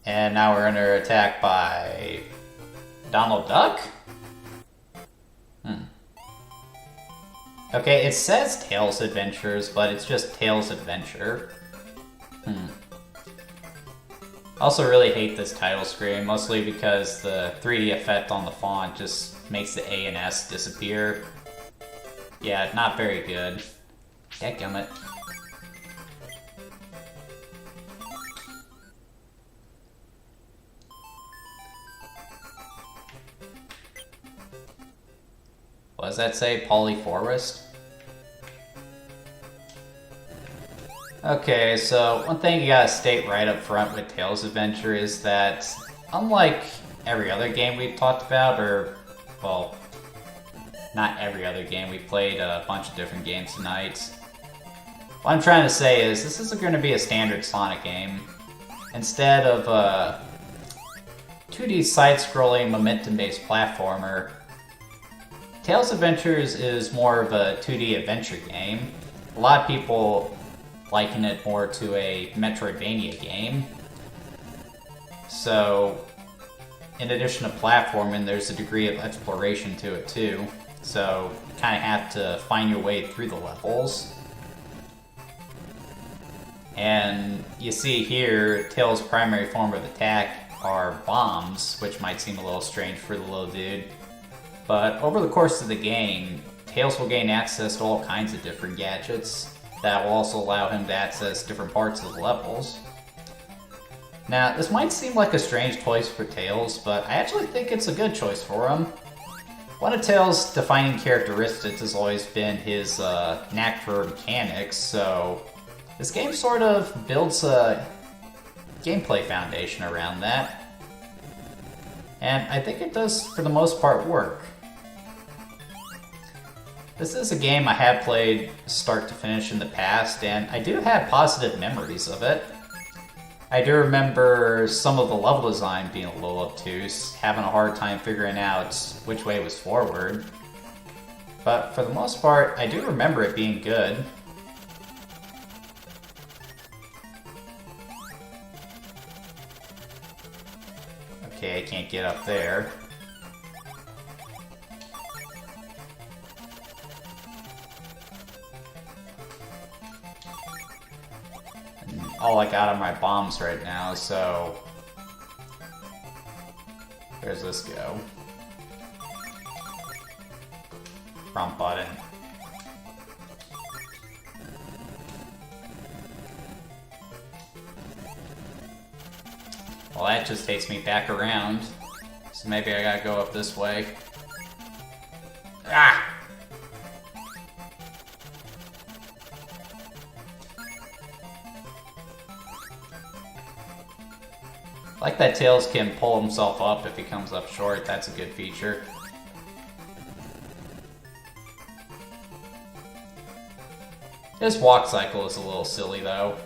And now we're under attack by Donald Duck? Okay, it says Tails Adventures, but it's just Tails Adventure. Also really hate this title screen, mostly because the 3D effect on the font just makes the A and S disappear. Yeah, not very good. Dadgummit. What does that say? Polyforest? Okay, so one thing you gotta state right up front with Tails Adventure is that, unlike every other game we've talked about, or, well, not every other game. We played a bunch of different games tonight. What I'm trying to say is, this isn't going to be a standard Sonic game. Instead of a 2D side-scrolling, momentum-based platformer, Tails Adventures is more of a 2D adventure game. A lot of people liken it more to a Metroidvania game. So, in addition to platforming, there's a degree of exploration to it too. So, you kind of have to find your way through the levels. And you see here, Tails' primary form of attack are bombs, which might seem a little strange for the little dude. But over the course of the game, Tails will gain access to all kinds of different gadgets that will also allow him to access different parts of the levels. Now, this might seem like a strange choice for Tails, but I actually think it's a good choice for him. One of Tails' defining characteristics has always been his knack for mechanics, so this game sort of builds a gameplay foundation around that. And I think it does, for the most part, work. This is a game I have played start to finish in the past, and I do have positive memories of it. I do remember some of the level design being a little obtuse, having a hard time figuring out which way was forward. But for the most part, I do remember it being good. Okay, I can't get up there. And all I got are my bombs right now, so where's this go? Wrong button. Well, that just takes me back around. So maybe I gotta go up this way. Ah! I like that Tails can pull himself up if he comes up short. That's a good feature. His walk cycle is a little silly, though.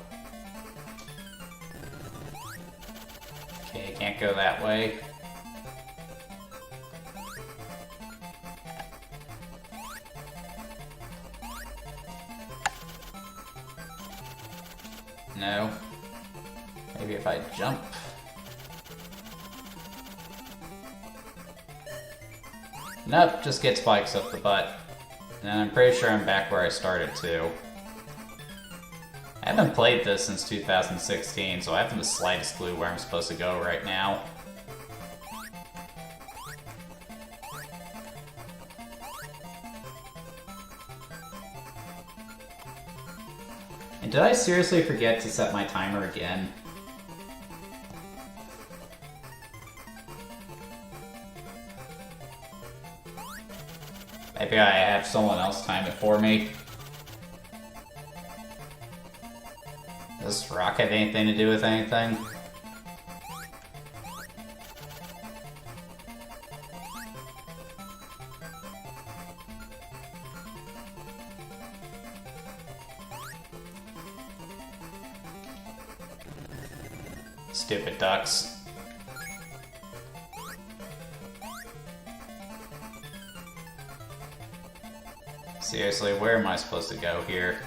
Okay, can't go that way. No. Maybe if I jump. Nope, just get spikes up the butt. And I'm pretty sure I'm back where I started too. I haven't played this since 2016, so I haven't the slightest clue where I'm supposed to go right now. And did I seriously forget to set my timer again? Maybe I have someone else time it for me. Does this rock have anything to do with anything? Stupid ducks. Seriously, where am I supposed to go here?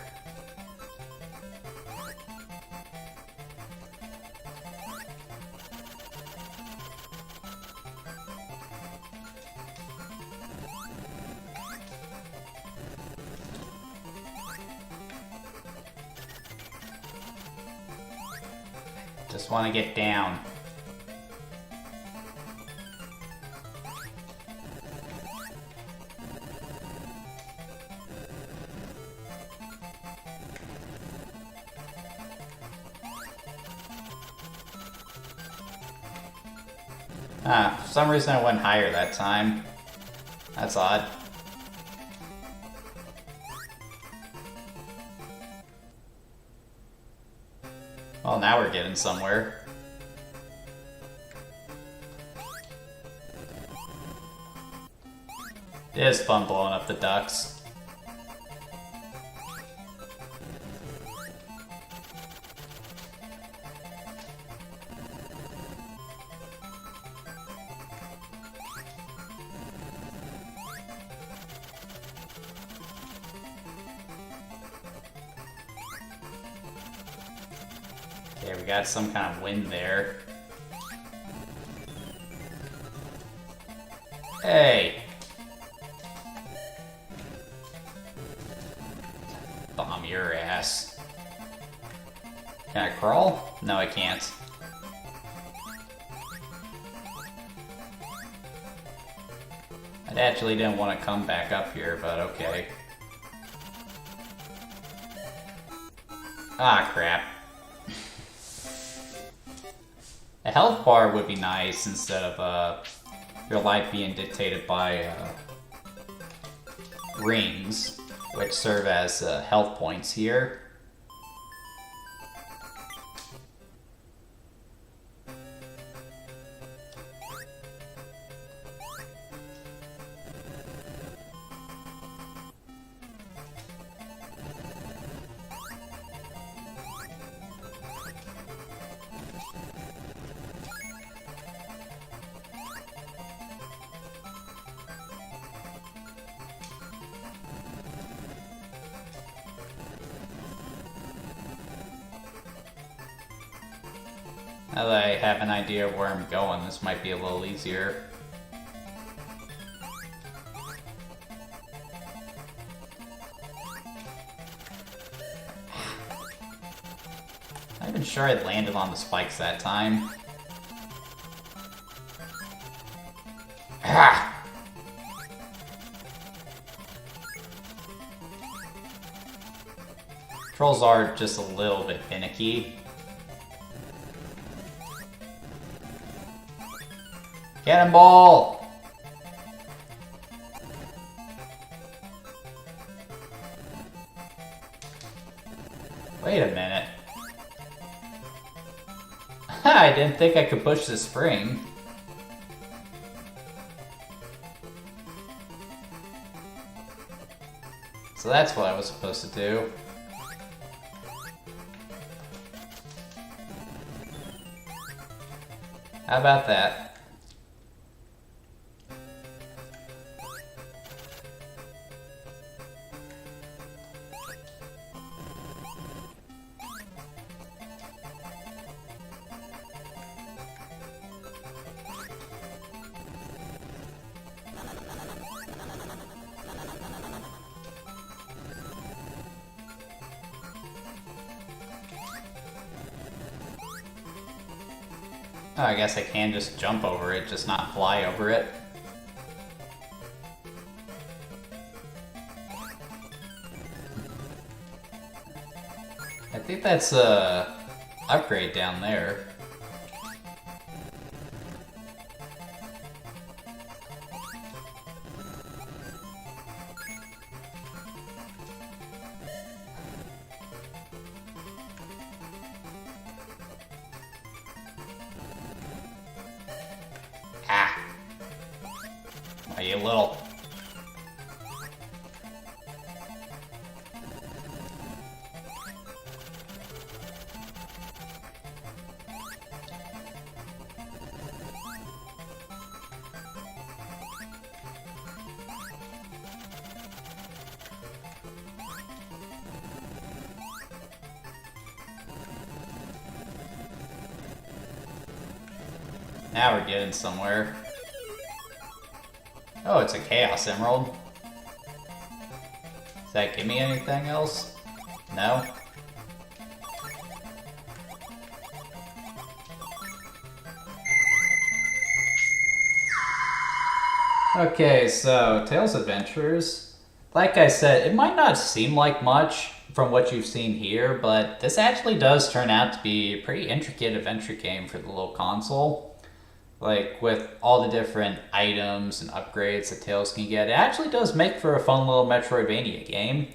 Just want to get down. Ah, for some reason I went higher that time. That's odd. Well, now we're getting somewhere. It is fun blowing up the ducks. Okay, we got some kind of wind there. Hey! Bomb your ass. Can I crawl? No, I can't. I actually didn't want to come back up here, but okay. Ah, crap. A health bar would be nice instead of your life being dictated by rings, which serve as health points here. Now that I have an idea of where I'm going, this might be a little easier. I'm not even sure I landed on the spikes that time. Ah! Controls are just a little bit finicky. Cannonball! Wait a minute. I didn't think I could push the spring. So that's what I was supposed to do. How about that? Oh, I guess I can just jump over it, just not fly over it. I think that's a upgrade down there. You little... Now we're getting somewhere. Oh, it's a Chaos Emerald. Does that give me anything else? No? Okay, so Tails Adventures. Like I said, it might not seem like much from what you've seen here, but this actually does turn out to be a pretty intricate adventure game for the little console. Like, with all the different items and upgrades that Tails can get, it actually does make for a fun little Metroidvania game.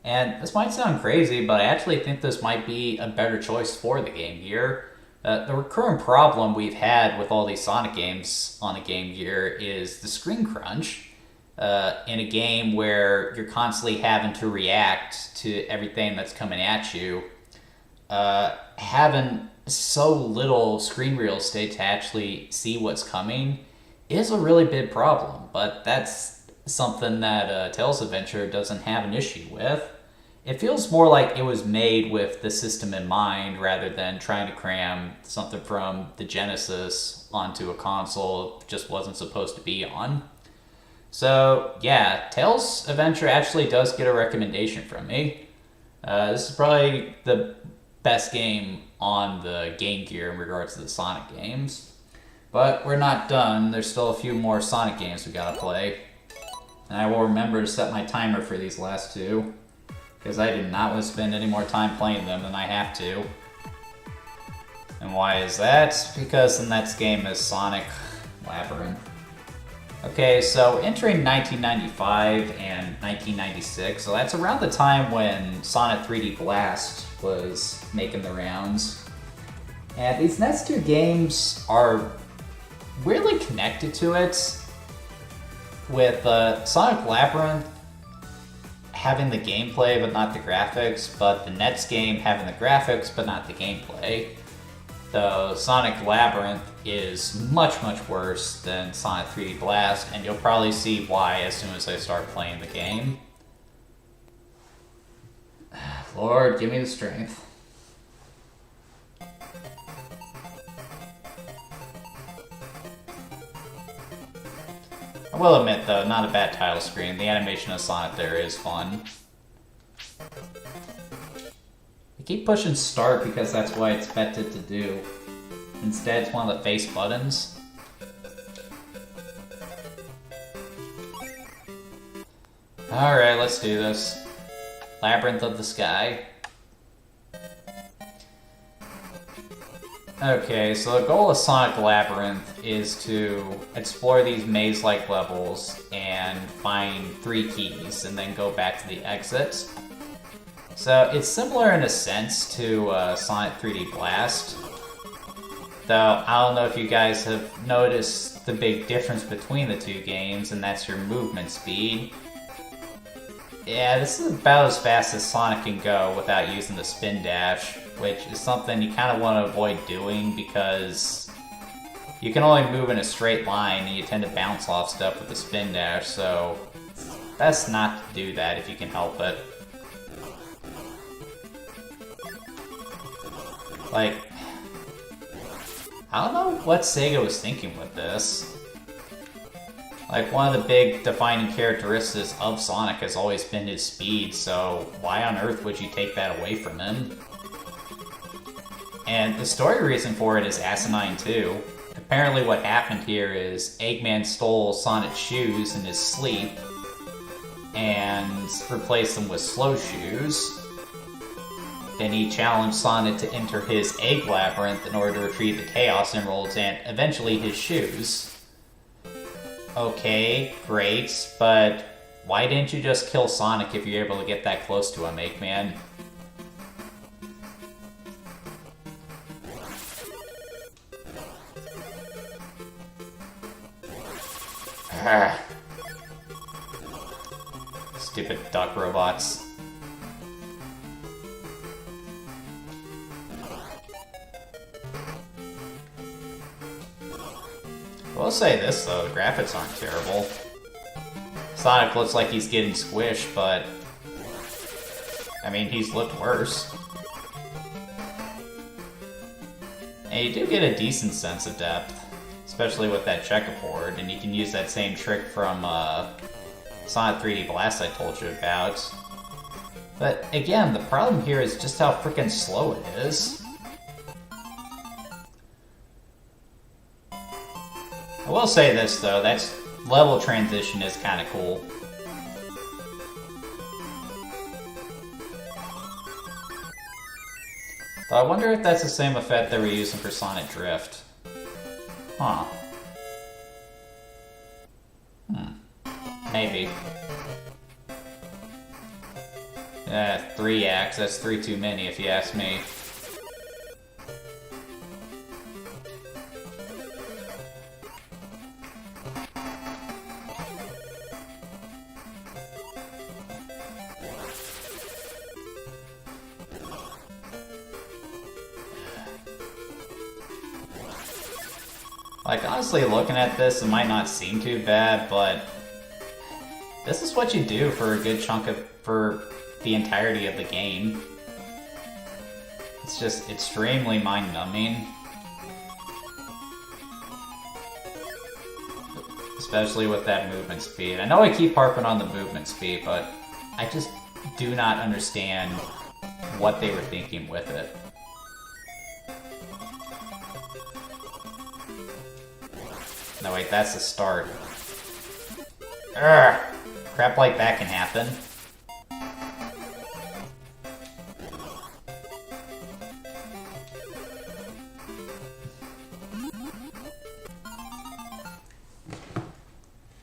And this might sound crazy, but I actually think this might be a better choice for the Game Gear. The recurrent problem we've had with all these Sonic games on the Game Gear is the screen crunch. in a game where you're constantly having to react to everything that's coming at you, having so little screen real estate to actually see what's coming is a really big problem. But that's something that Tales Adventure doesn't have an issue with. It feels more like it was made with the system in mind rather than trying to cram something from the Genesis onto a console it just wasn't supposed to be on. So, yeah, Tales Adventure actually does get a recommendation from me. This is probably the best game on the Game Gear in regards to the Sonic games. But we're not done. There's still a few more Sonic games we gotta play. And I will remember to set my timer for these last two, because I do not want to spend any more time playing them than I have to. And why is that? Because the next game is Sonic Labyrinth. Okay, so entering 1995 and 1996, so that's around the time when Sonic 3D Blast was making the rounds. And these next two games are weirdly connected to it, with Sonic Labyrinth having the gameplay but not the graphics, but the next game having the graphics but not the gameplay. Though Sonic Labyrinth is much, much worse than Sonic 3D Blast, and you'll probably see why as soon as I start playing the game. Lord, give me the strength. I will admit, though, not a bad title screen. The animation of Sonic there is fun. I keep pushing start because that's what I expected to do. Instead, it's one of the face buttons. Alright, let's do this. Labyrinth of the Sky. Okay, so the goal of Sonic Labyrinth is to explore these maze-like levels and find 3 keys, and then go back to the exit. So it's similar in a sense to Sonic 3D Blast, though I don't know if you guys have noticed the big difference between the two games, and that's your movement speed. Yeah, this is about as fast as Sonic can go without using the spin dash, which is something you kind of want to avoid doing because you can only move in a straight line and you tend to bounce off stuff with the spin dash, so best not to do that if you can help it. Like, I don't know what Sega was thinking with this. Like, one of the big defining characteristics of Sonic has always been his speed, so why on earth would you take that away from him? And the story reason for it is asinine too. Apparently what happened here is Eggman stole Sonic's shoes in his sleep and replaced them with slow shoes. Then he challenged Sonic to enter his egg labyrinth in order to retrieve the Chaos Emeralds and eventually his shoes. Okay, great, but why didn't you just kill Sonic if you're able to get that close to him, Eggman? Stupid duck robots. I will say this though, the graphics aren't terrible. Sonic looks like he's getting squished, but I mean, he's looked worse. And you do get a decent sense of depth, especially with that checkerboard, and you can use that same trick from Sonic 3D Blast I told you about. But again, the problem here is just how freaking slow it is. I will say this though, that level transition is kind of cool. Though I wonder if that's the same effect they were using for Sonic Drift. Huh. Maybe. 3 acts, that's 3 too many if you ask me. Like, honestly, looking at this, it might not seem too bad, but this is what you do for a good chunk of, for the entirety of the game. It's just extremely mind-numbing. Especially with that movement speed. I know I keep harping on the movement speed, but I just do not understand what they were thinking with it. No, wait, that's the start. Urgh! Crap like that can happen.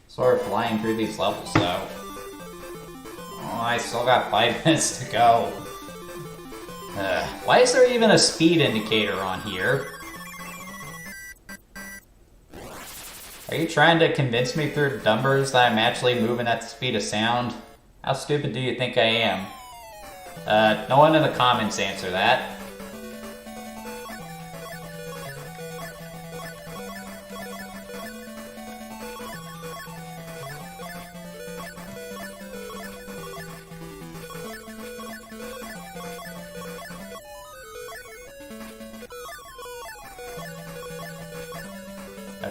Sort of flying through these levels, though. Oh, I still got 5 minutes to go. Why is there even a speed indicator on here? Are you trying to convince me through numbers that I'm actually moving at the speed of sound? How stupid do you think I am? No one in the comments answer that.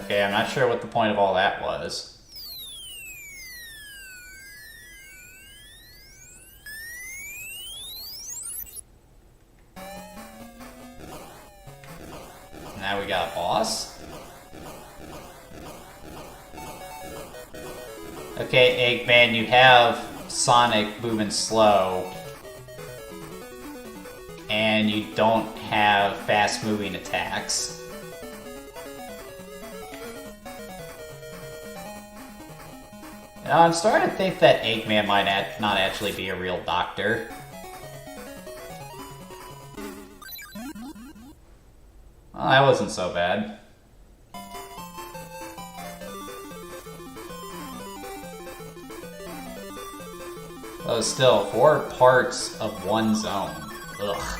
Okay, I'm not sure what the point of all that was. Now we got a boss. Okay, Eggman, you have Sonic moving slow. And you don't have fast-moving attacks. Now, I'm starting to think that Eggman might not actually be a real doctor. Well, that wasn't so bad. Though still, 4 parts of one zone. Ugh.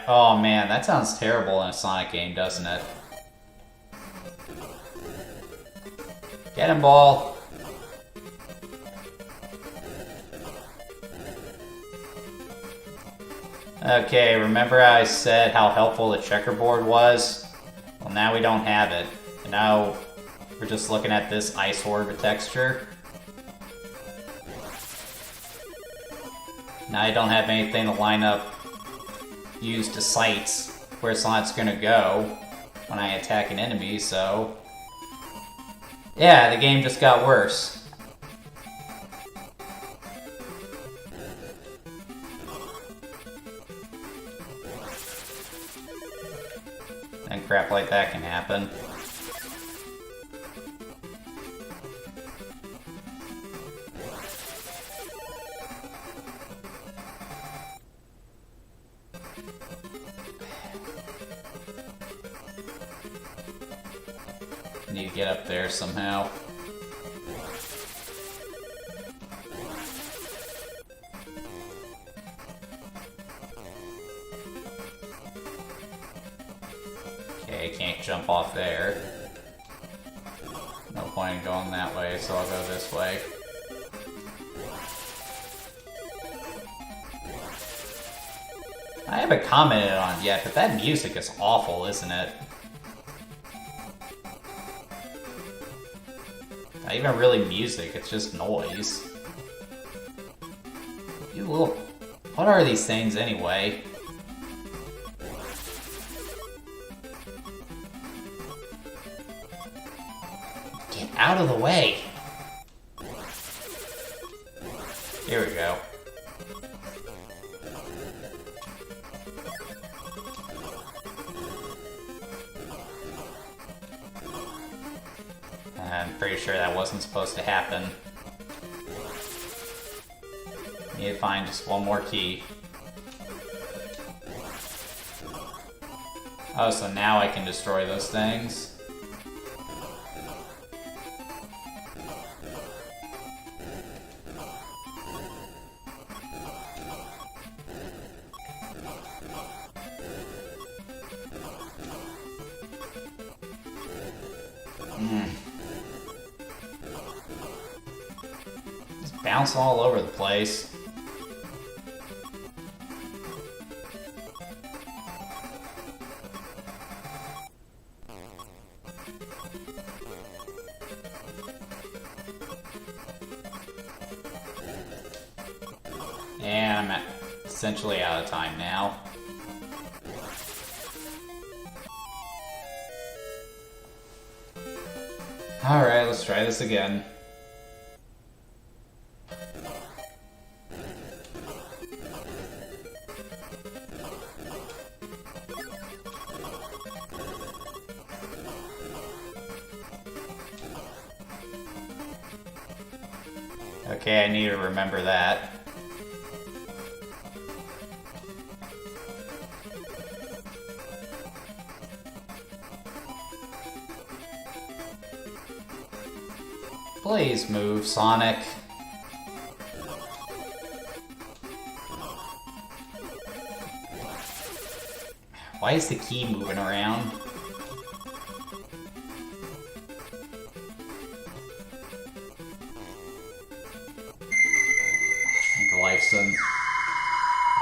Oh man, that sounds terrible in a Sonic game, doesn't it? Get him, ball! Okay, remember how I said how helpful the checkerboard was? Well, now we don't have it. And now we're just looking at this ice orb texture. Now I don't have anything to line up used to sights where Sonic's gonna go when I attack an enemy, so... yeah, the game just got worse. And crap like that can happen. Need to get up there somehow. Okay, can't jump off there. No point in going that way, so I'll go this way. I haven't commented on it yet, but that music is awful, isn't it? Not even really music, it's just noise. You little... what are these things anyway? Get out of the way! Here we go. I'm pretty sure that wasn't supposed to happen. Need to find just one more key. Oh, so now I can destroy those things. bouncing all over the place. And I'm essentially out of time now. Alright, let's try this again. Okay, I need to remember that. Please move, Sonic. Why is the key moving around? Glyphson.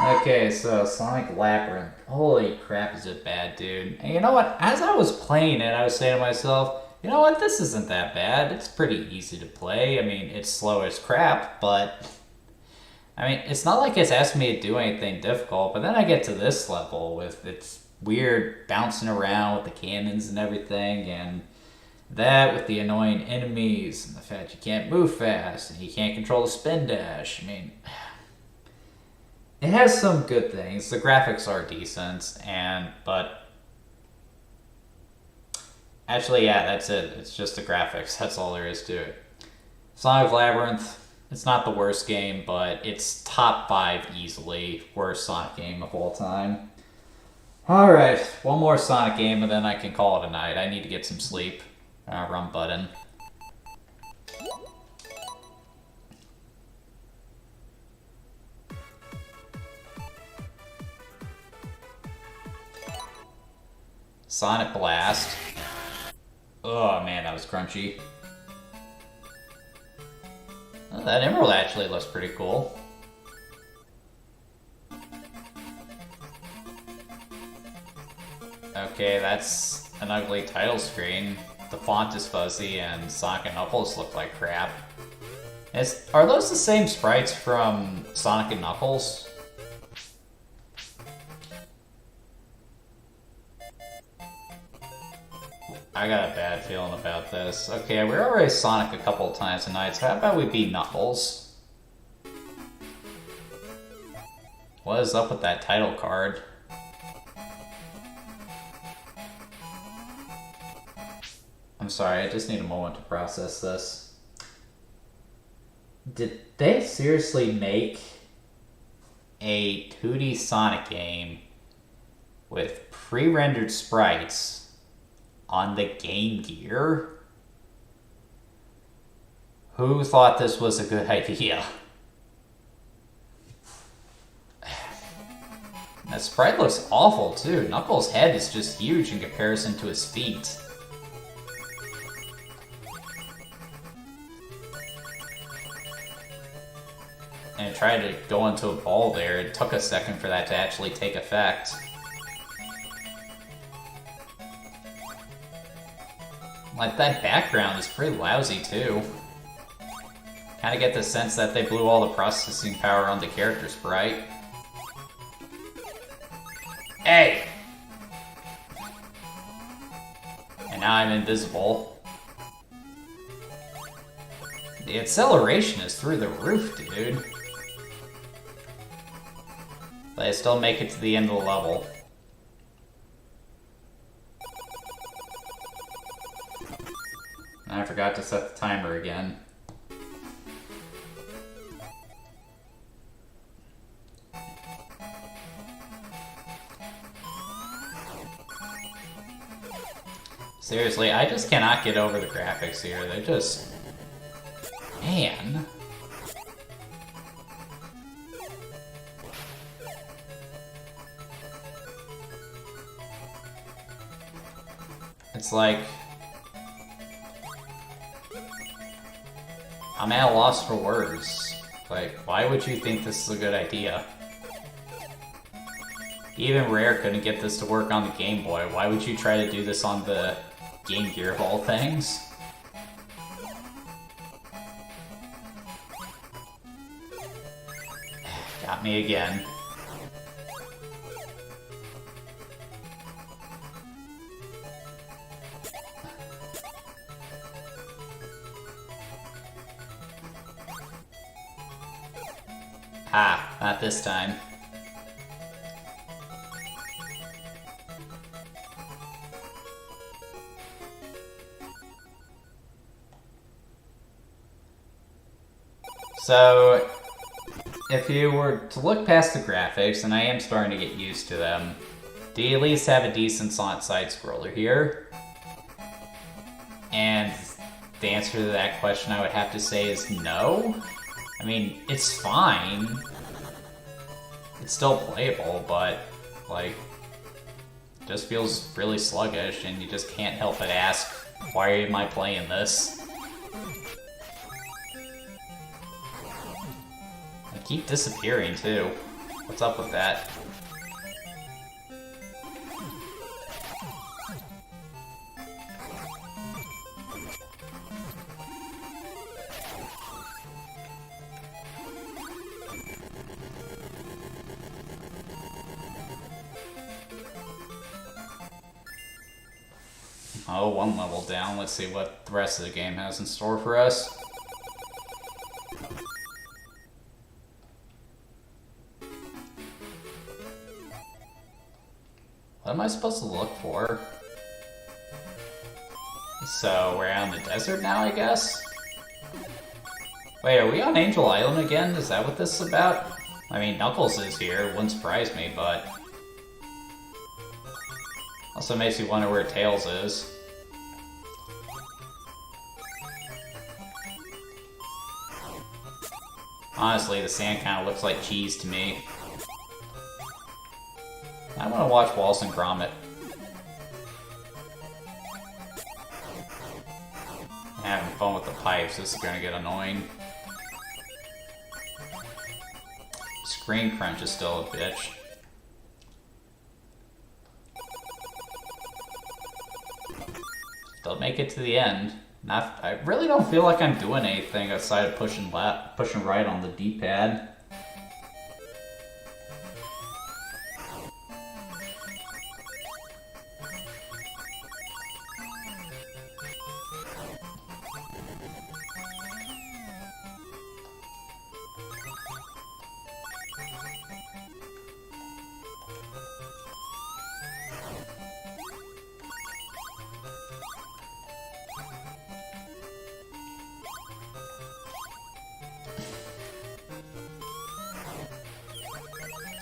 Okay, so Sonic Labyrinth. Holy crap, is it bad, dude. And you know what? As I was playing it, I was saying to myself, you know what, this isn't that bad. It's pretty easy to play. I mean, it's slow as crap, but... I mean, it's not like it's asking me to do anything difficult, but then I get to this level with its weird bouncing around with the cannons and everything, and that with the annoying enemies, and the fact you can't move fast, and you can't control the spin dash. I mean... It has some good things. The graphics are decent, but... Actually, yeah, that's it. It's just the graphics. That's all there is to it. Sonic Labyrinth, it's not the worst game, but it's top 5 easily. Worst Sonic game of all time. Alright, one more Sonic game and then I can call it a night. I need to get some sleep. Run button. Sonic Blast. Oh man, that was crunchy. Oh, that emerald actually looks pretty cool. Okay, that's an ugly title screen. The font is fuzzy and Sonic and Knuckles look like crap. Are those the same sprites from Sonic and Knuckles? I got a bad feeling about this. Okay, we're already Sonic a couple of times tonight, so how about we beat Knuckles? What is up with that title card? I'm sorry, I just need a moment to process this. Did they seriously make a 2D Sonic game with pre-rendered sprites on the Game Gear? Who thought this was a good idea? That sprite looks awful too. Knuckles' head is just huge in comparison to his feet. And it tried to go into a ball there. It took a second for that to actually take effect. Like, that background is pretty lousy, too. Kinda get the sense that they blew all the processing power on the character sprite. Hey! And now I'm invisible. The acceleration is through the roof, dude. But I still make it to the end of the level. I forgot to set the timer again. Seriously, I just cannot get over the graphics here. They're just... Man. It's like... I'm at a loss for words. Like, why would you think this is a good idea? Even Rare couldn't get this to work on the Game Boy. Why would you try to do this on the Game Gear of all things? Got me again. Ah, not this time. So, if you were to look past the graphics, and I am starting to get used to them, do you at least have a decent side-scroller here? And the answer to that question I would have to say is no. I mean, it's fine. It's still playable, but, like, it just feels really sluggish, and you just can't help but ask, why am I playing this? I keep disappearing, too. What's up with that? Oh, one level down. Let's see what the rest of the game has in store for us. What am I supposed to look for? So, we're out in the desert now, I guess? Wait, are we on Angel Island again? Is that what this is about? I mean, Knuckles is here. Wouldn't surprise me, but... also makes me wonder where Tails is. Honestly, the sand kind of looks like cheese to me. I want to watch Wallace and Gromit. Having fun with the pipes, this is going to get annoying. Screen crunch is still a bitch. They'll make it to the end. I really don't feel like I'm doing anything outside of pushing right on the D-pad.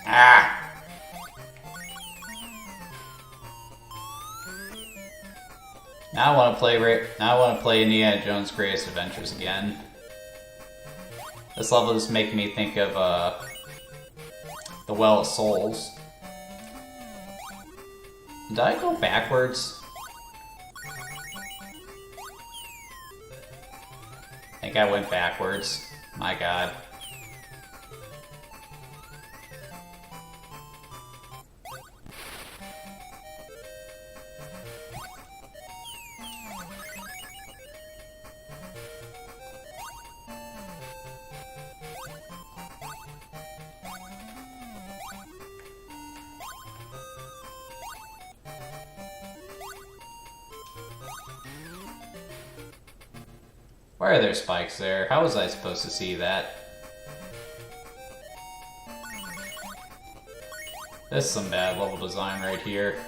Ah! Now I want to play Indiana Jones' Greatest Adventures again. This level is making me think of the Well of Souls. Did I go backwards? I think I went backwards. My god. Why are there spikes there? How was I supposed to see that? This is some bad level design right here.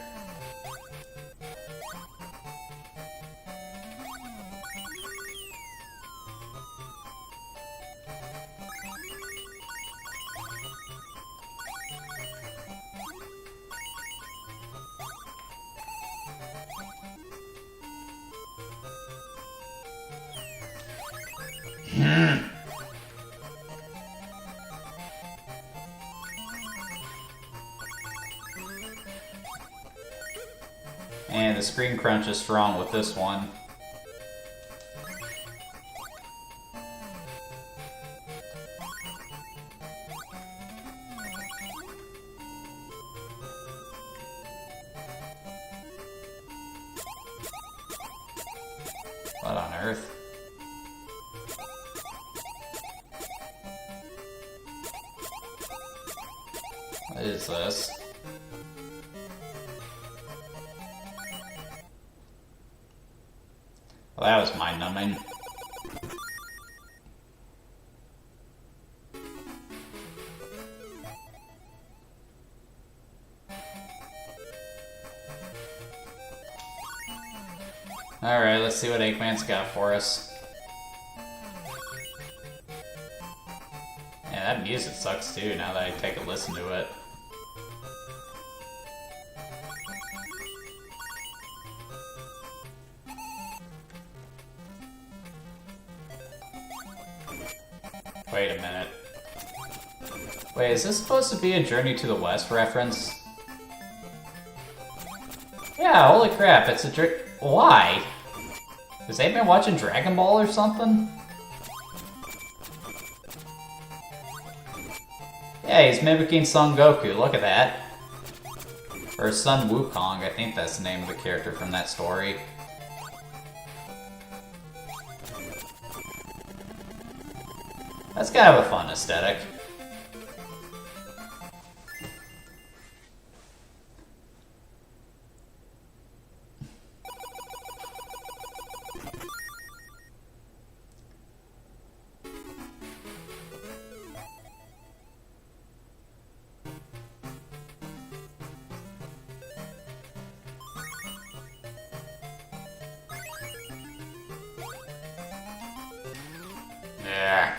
And the screen crunch is strong with this one. What is this? Well, that was mind-numbing. Alright, let's see what Eggman's got for us. Yeah, that music sucks too, now that I take a listen to it. Wait a minute. Wait, is this supposed to be a Journey to the West reference? Yeah, holy crap, it's a Why? Is Eggman watching Dragon Ball or something? Yeah, he's mimicking Son Goku, look at that. Or Sun Wukong, I think that's the name of the character from that story. That's kind of a fun aesthetic. Yeah.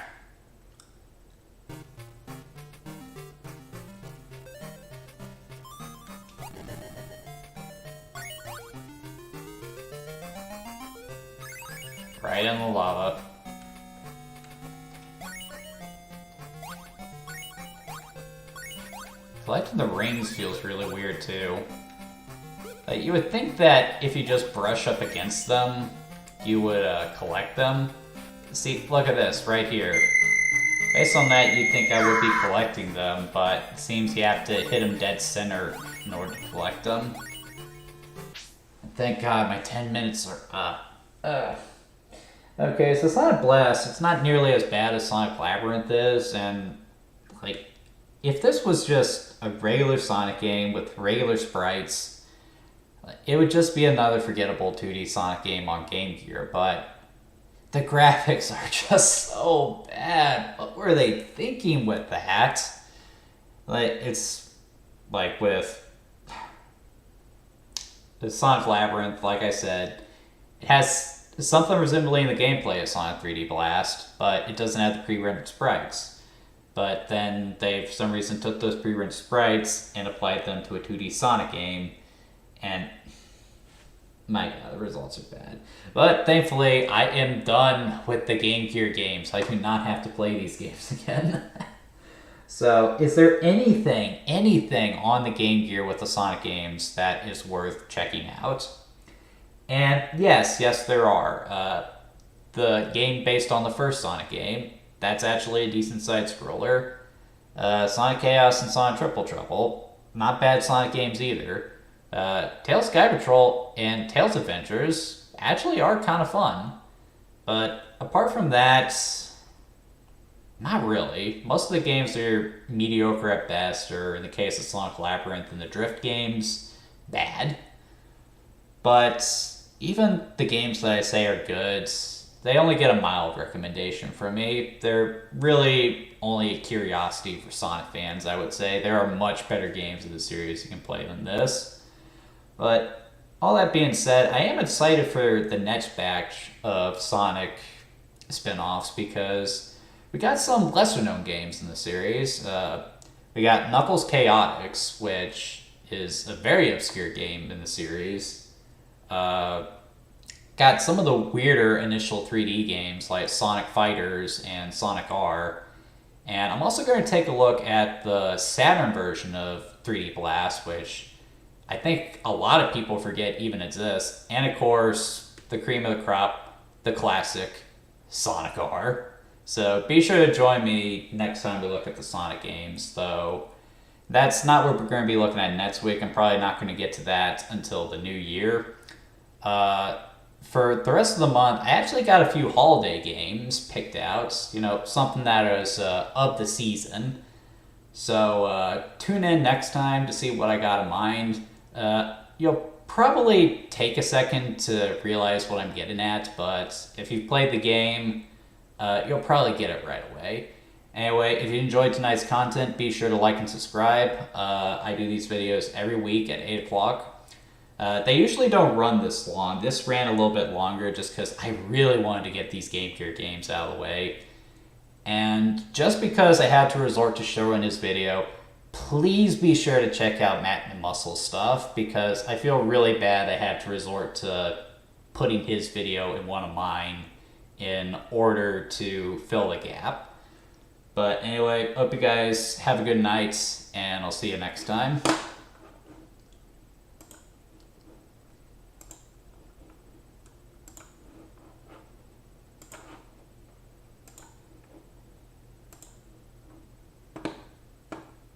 Right in the lava. Collecting the rings feels really weird too. Like, you would think that if you just brush up against them, you would collect them. See, look at this right here. Based on that, you'd think I would be collecting them, but it seems you have to hit them dead center in order to collect them. Thank God my 10 minutes are up. Okay, so Sonic Blast, it's not nearly as bad as Sonic Labyrinth is, and like, if this was just a regular Sonic game with regular sprites, it would just be another forgettable 2D Sonic game on Game Gear, but the graphics are just so bad. What were they thinking with that? Like, it's like with the Sonic Labyrinth, like I said, it has something resembling the gameplay of Sonic 3D Blast, but it doesn't have the pre-rendered sprites. But then they, for some reason, took those pre-rendered sprites and applied them to a 2D Sonic game, and my God, the results are bad. But thankfully, I am done with the Game Gear games. I do not have to play these games again. So, is there anything on the Game Gear with the Sonic games that is worth checking out? And yes, there are. The game based on the first Sonic game, that's actually a decent side-scroller. Sonic Chaos and Sonic Triple Trouble, not bad Sonic games either. Tails Sky Patrol and Tails Adventures actually are kind of fun. But apart from that, not really. Most of the games are mediocre at best, or in the case of Sonic Labyrinth and the Drift games, bad. But even the games that I say are good, they only get a mild recommendation from me. They're really only a curiosity for Sonic fans, I would say. There are much better games in the series you can play than this. But all that being said, I am excited for the next batch of Sonic spin-offs because we got some lesser-known games in the series. We got Knuckles Chaotix, which is a very obscure game in the series. Got some of the weirder initial 3D games like Sonic Fighters and Sonic R. And I'm also going to take a look at the Saturn version of 3D Blast, which I think a lot of people forget even exists. And of course, the cream of the crop, the classic Sonic R. So be sure to join me next time we look at the Sonic games, though that's not what we're going to be looking at next week. I'm probably not going to get to that until the new year. For the rest of the month, I actually got a few holiday games picked out. You know, something that is of the season. So tune in next time to see what I got in mind. You'll probably take a second to realize what I'm getting at, but if you've played the game, you'll probably get it right away. Anyway, if you enjoyed tonight's content, be sure to like and subscribe. I do these videos every week at 8 o'clock. They usually don't run this long. This ran a little bit longer just because I really wanted to get these Game Gear games out of the way. And just because I had to resort to showing his video, please be sure to check out Matt and Muscle's stuff, because I feel really bad I had to resort to putting his video in one of mine in order to fill the gap. But anyway, hope you guys have a good night, and I'll see you next time.